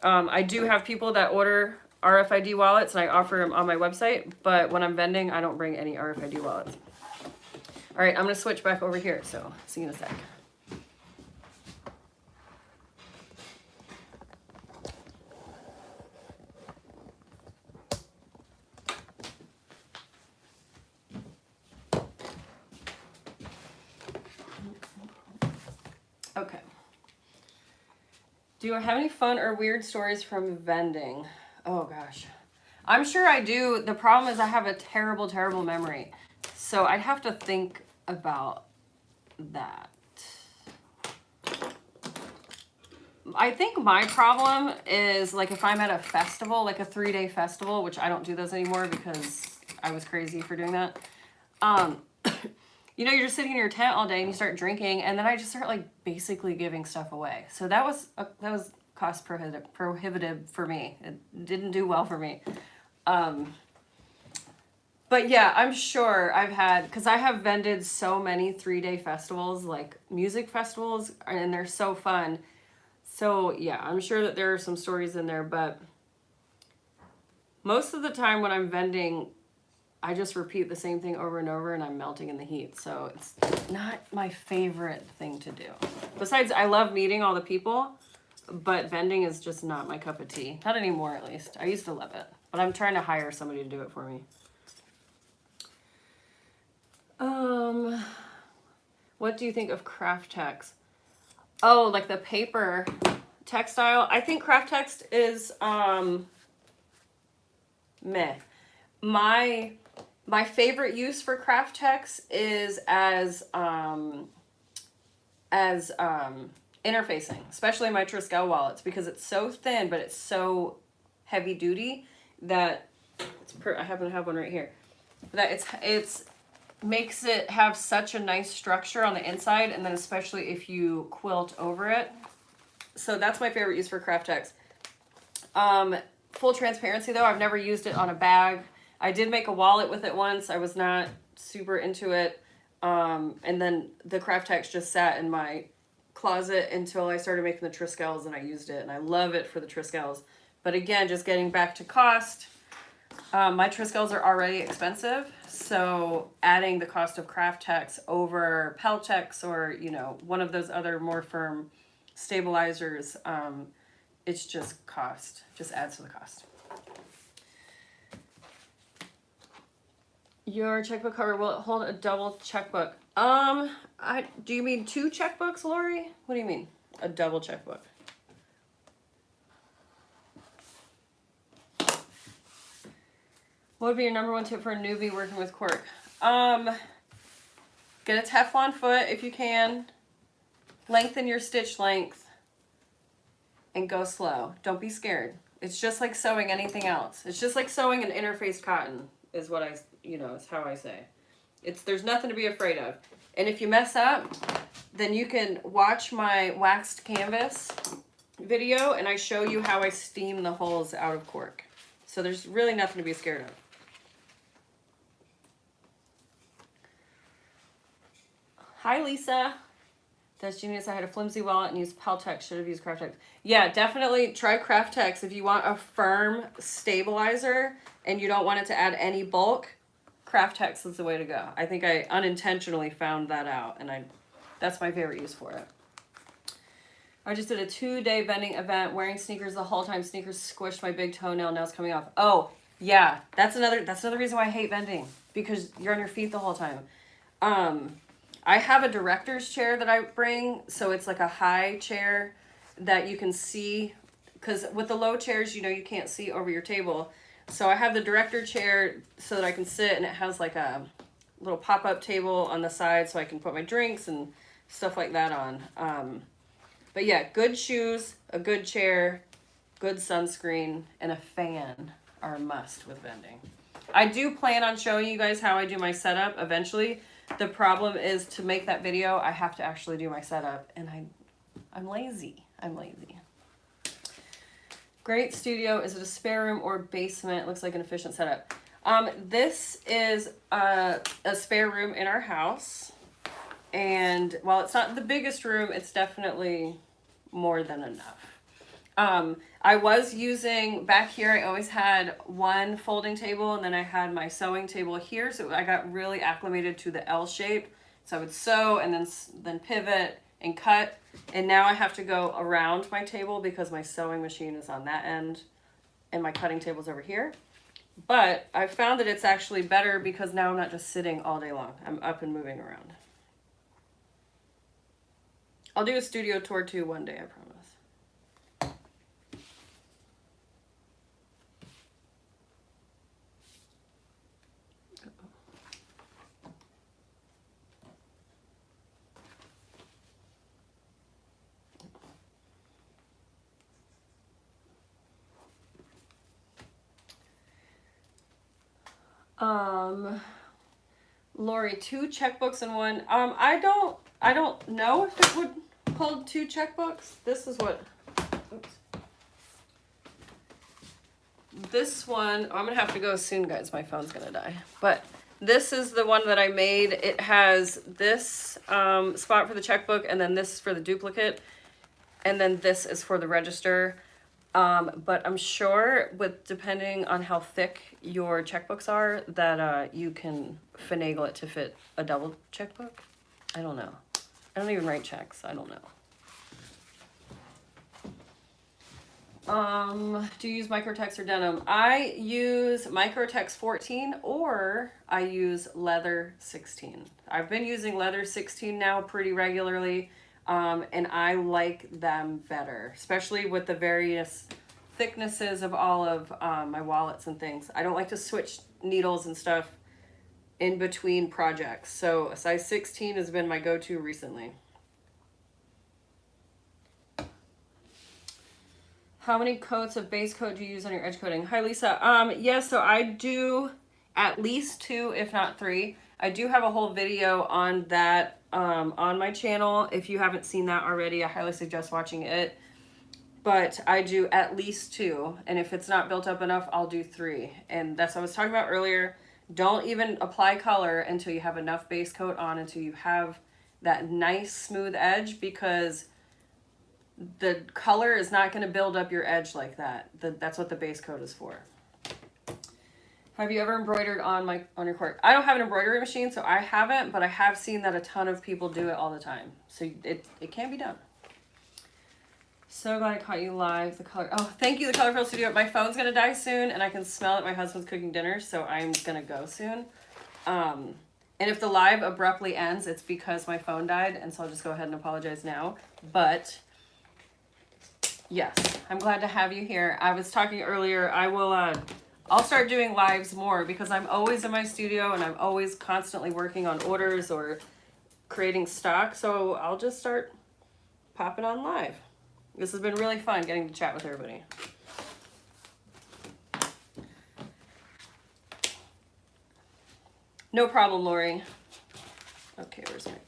I do have people that order RFID wallets and I offer them on my website, but when I'm vending, I don't bring any RFID wallets. All right, I'm gonna switch back over here, so see you in a sec. Okay. Do you have any fun or weird stories from vending? Oh gosh. I'm sure I do. The problem is I have a terrible, terrible memory. So I'd have to think about that. I think my problem is like if I'm at a festival, like a 3-day festival, which I don't do those anymore because I was crazy for doing that. You know, you're just sitting in your tent all day and you start drinking, and then I just start like basically giving stuff away. So that was cost prohibitive for me. It didn't do well for me. But yeah, I'm sure I've had, because I have vended so many 3-day festivals, like music festivals, and they're so fun. So yeah, I'm sure that there are some stories in there, but most of the time when I'm vending, I just repeat the same thing over and over and I'm melting in the heat. So it's not my favorite thing to do. Besides, I love meeting all the people, but vending is just not my cup of tea. Not anymore, at least. I used to love it, but I'm trying to hire somebody to do it for me. What do you think of craft text? Oh, like the paper textile. I think craft text is meh. My favorite use for craft text is as interfacing, especially my Triskel wallets, because it's so thin but it's so heavy duty that I happen to have one right here. That it's makes it have such a nice structure on the inside, and then especially if you quilt over it. So that's my favorite use for craft text. Full transparency though, I've never used it on a bag. I did make a wallet with it once. I was not super into it. And then the craft text just sat in my closet until I started making the Triskels, and I used it, and I love it for the Triskels. But again, just getting back to cost, my Triskels are already expensive, so adding the cost of craft text over Peltex or, you know, one of those other more firm stabilizers, it's just cost, just adds to the cost. Your checkbook cover, will it hold a double checkbook? Do you mean 2 checkbooks, Lori? What do you mean, a double checkbook? What would be your number 1 tip for a newbie working with cork? Get a Teflon foot if you can. Lengthen your stitch length and go slow. Don't be scared. It's just like sewing anything else. It's just like sewing an interfaced cotton is what is how I say. There's nothing to be afraid of. And if you mess up, then you can watch my waxed canvas video and I show you how I steam the holes out of cork. So there's really nothing to be scared of. Hi, Lisa. That's genius. I had a flimsy wallet and used Peltex. Should have used craft text. Yeah, definitely try craft text. If you want a firm stabilizer and you don't want it to add any bulk, craft text is the way to go. I think I unintentionally found that out, and that's my favorite use for it. I just did a 2-day vending event wearing sneakers the whole time. Sneakers squished my big toenail. Now it's coming off. Oh, yeah. That's another reason why I hate vending, because you're on your feet the whole time. I have a director's chair that I bring, so it's like a high chair that you can see, because with the low chairs, you know, you can't see over your table. So I have the director chair so that I can sit, and it has like a little pop-up table on the side so I can put my drinks and stuff like that on. But yeah, good shoes, a good chair, good sunscreen, and a fan are a must with vending. I do plan on showing you guys how I do my setup eventually. The problem is to make that video, I have to actually do my setup, and I'm lazy. I'm lazy. Great studio. Is it a spare room or basement? Looks like an efficient setup. This is a spare room in our house. And while it's not the biggest room, it's definitely more than enough. I was using, back here, I always had one folding table, and then I had my sewing table here. So I got really acclimated to the L shape. So I would sew and then pivot and cut. And now I have to go around my table because my sewing machine is on that end and my cutting table's over here. But I found that it's actually better because now I'm not just sitting all day long. I'm up and moving around. I'll do a studio tour too one day, I promise. Lori, 2 checkbooks in one. I don't know if it would hold 2 checkbooks. This is what, oops. This one, I'm gonna have to go soon, guys. My phone's gonna die. But this is the one that I made. It has this spot for the checkbook, and then this for the duplicate, and then this is for the register. But I'm sure depending on how thick your checkbooks are, that you can finagle it to fit a double checkbook. I don't know. I don't even write checks. I don't know. Do you use Microtex or denim? I use Microtex 14 or I use leather 16. I've been using leather 16 now pretty regularly. And I like them better, especially with the various thicknesses of all of my wallets and things. I don't like to switch needles and stuff in between projects. So a size 16 has been my go-to recently. How many coats of base coat do you use on your edge coating? Hi, Lisa. Yes, so I do at least 2, if not 3. I do have a whole video on that on my channel. If you haven't seen that already, I highly suggest watching it. But I do at least 2, and if it's not built up enough, I'll do 3. And that's what I was talking about earlier. Don't even apply color until you have enough base coat on, until you have that nice smooth edge, because the color is not going to build up your edge like that. That's what the base coat is for. Have you ever embroidered on your cord? I don't have an embroidery machine, so I haven't, but I have seen that a ton of people do it all the time. So it can be done. So glad I caught you live. The color. Oh, thank you, the Color Fill Studio. My phone's gonna die soon, and I can smell it. My husband's cooking dinner, so I'm gonna go soon. And if the live abruptly ends, it's because my phone died, and so I'll just go ahead and apologize now. But yes, I'm glad to have you here. I was talking earlier. I'll start doing lives more because I'm always in my studio and I'm always constantly working on orders or creating stock. So I'll just start popping on live. This has been really fun getting to chat with everybody. No problem, Lori. Okay, where's my thing?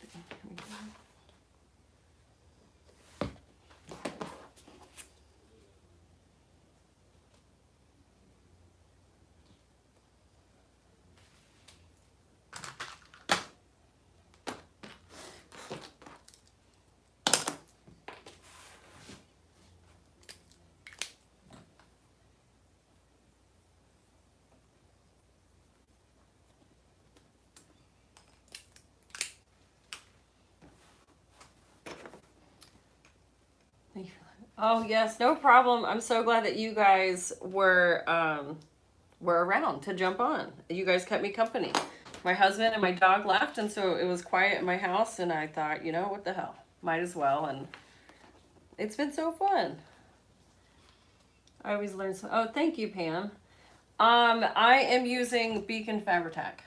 Oh yes, no problem. I'm so glad that you guys were around to jump on. You guys kept me company. My husband and my dog left, and so it was quiet in my house, and I thought, you know, what the hell? Might as well, and it's been so fun. I always learn so. Oh, thank you, Pam. I am using Beacon Fabri-Tac.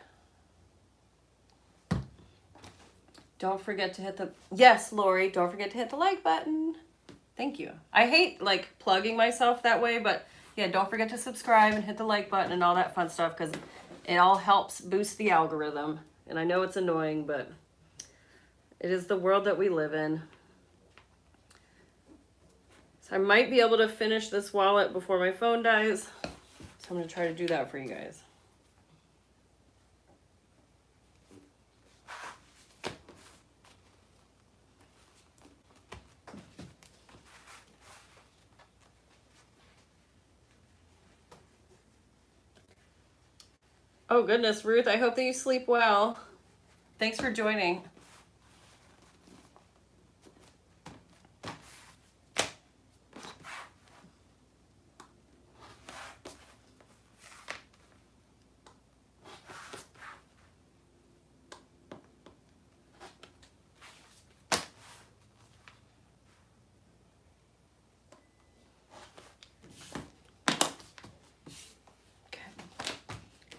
Don't forget to hit the, yes, Lori, don't forget to hit the like button. Thank you. I hate like plugging myself that way, but yeah, don't forget to subscribe and hit the like button and all that fun stuff, because It all helps boost the algorithm. And I know it's annoying, but it is the world that we live in. So I might be able to finish this wallet before my phone dies. So I'm going to try to do that for you guys. Oh goodness, Ruth, I hope that you sleep well. Thanks for joining.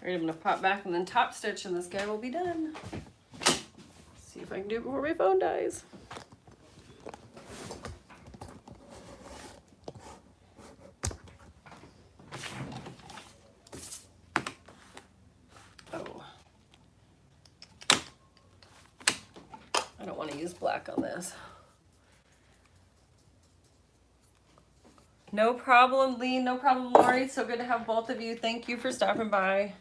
All right, I'm gonna pop back and then top stitch and this guy will be done. See if I can do it before my phone dies. Oh. I don't want to use black on this. No problem, Lee. No problem, Lori. So good to have both of you. Thank you for stopping by.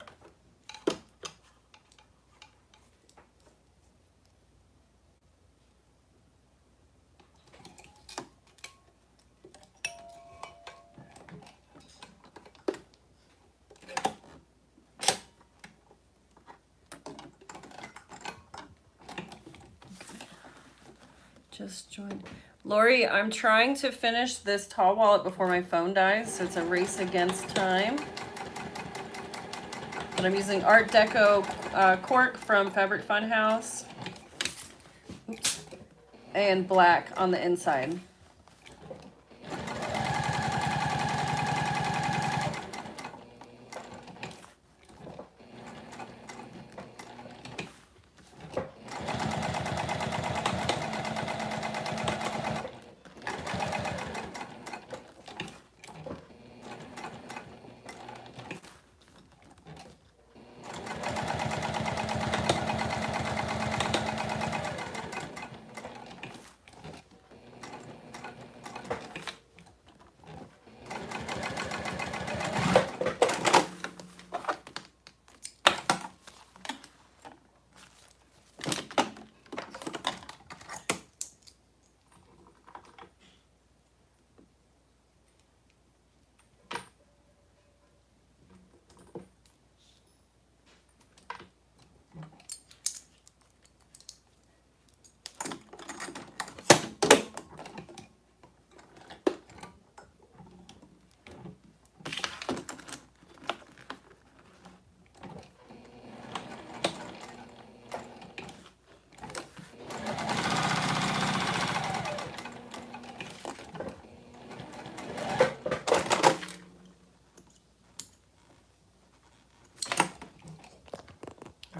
Just joined. Lori, I'm trying to finish this tall wallet before my phone dies, so it's a race against time. But I'm using Art Deco cork from Fabric Fun House. Oops. And black on the inside.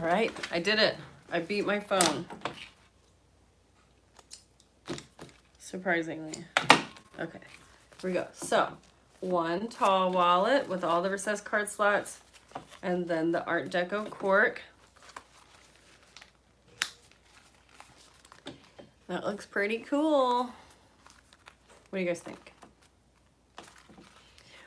All right, I did it. I beat my phone. Surprisingly. Okay, here we go. So, one tall wallet with all the recessed card slots, and then the Art Deco cork. That looks pretty cool. What do you guys think?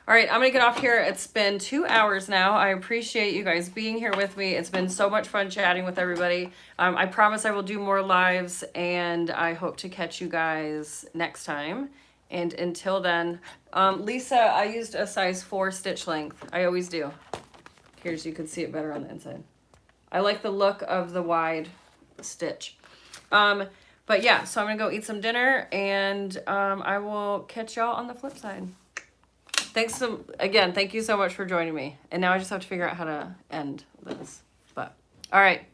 All right, I'm gonna get off here. It's been 2 hours now. I appreciate you guys being here with me. It's been so much fun chatting with everybody. I promise I will do more lives, and I hope to catch you guys next time. And until then, Lisa, I used a size 4 stitch length. I always do. Here, so you can see it better on the inside. I like the look of the wide stitch. But yeah, so I'm gonna go eat some dinner, and I will catch y'all on the flip side. Thanks again, thank you so much for joining me. And now I just have to figure out how to end this. But all right.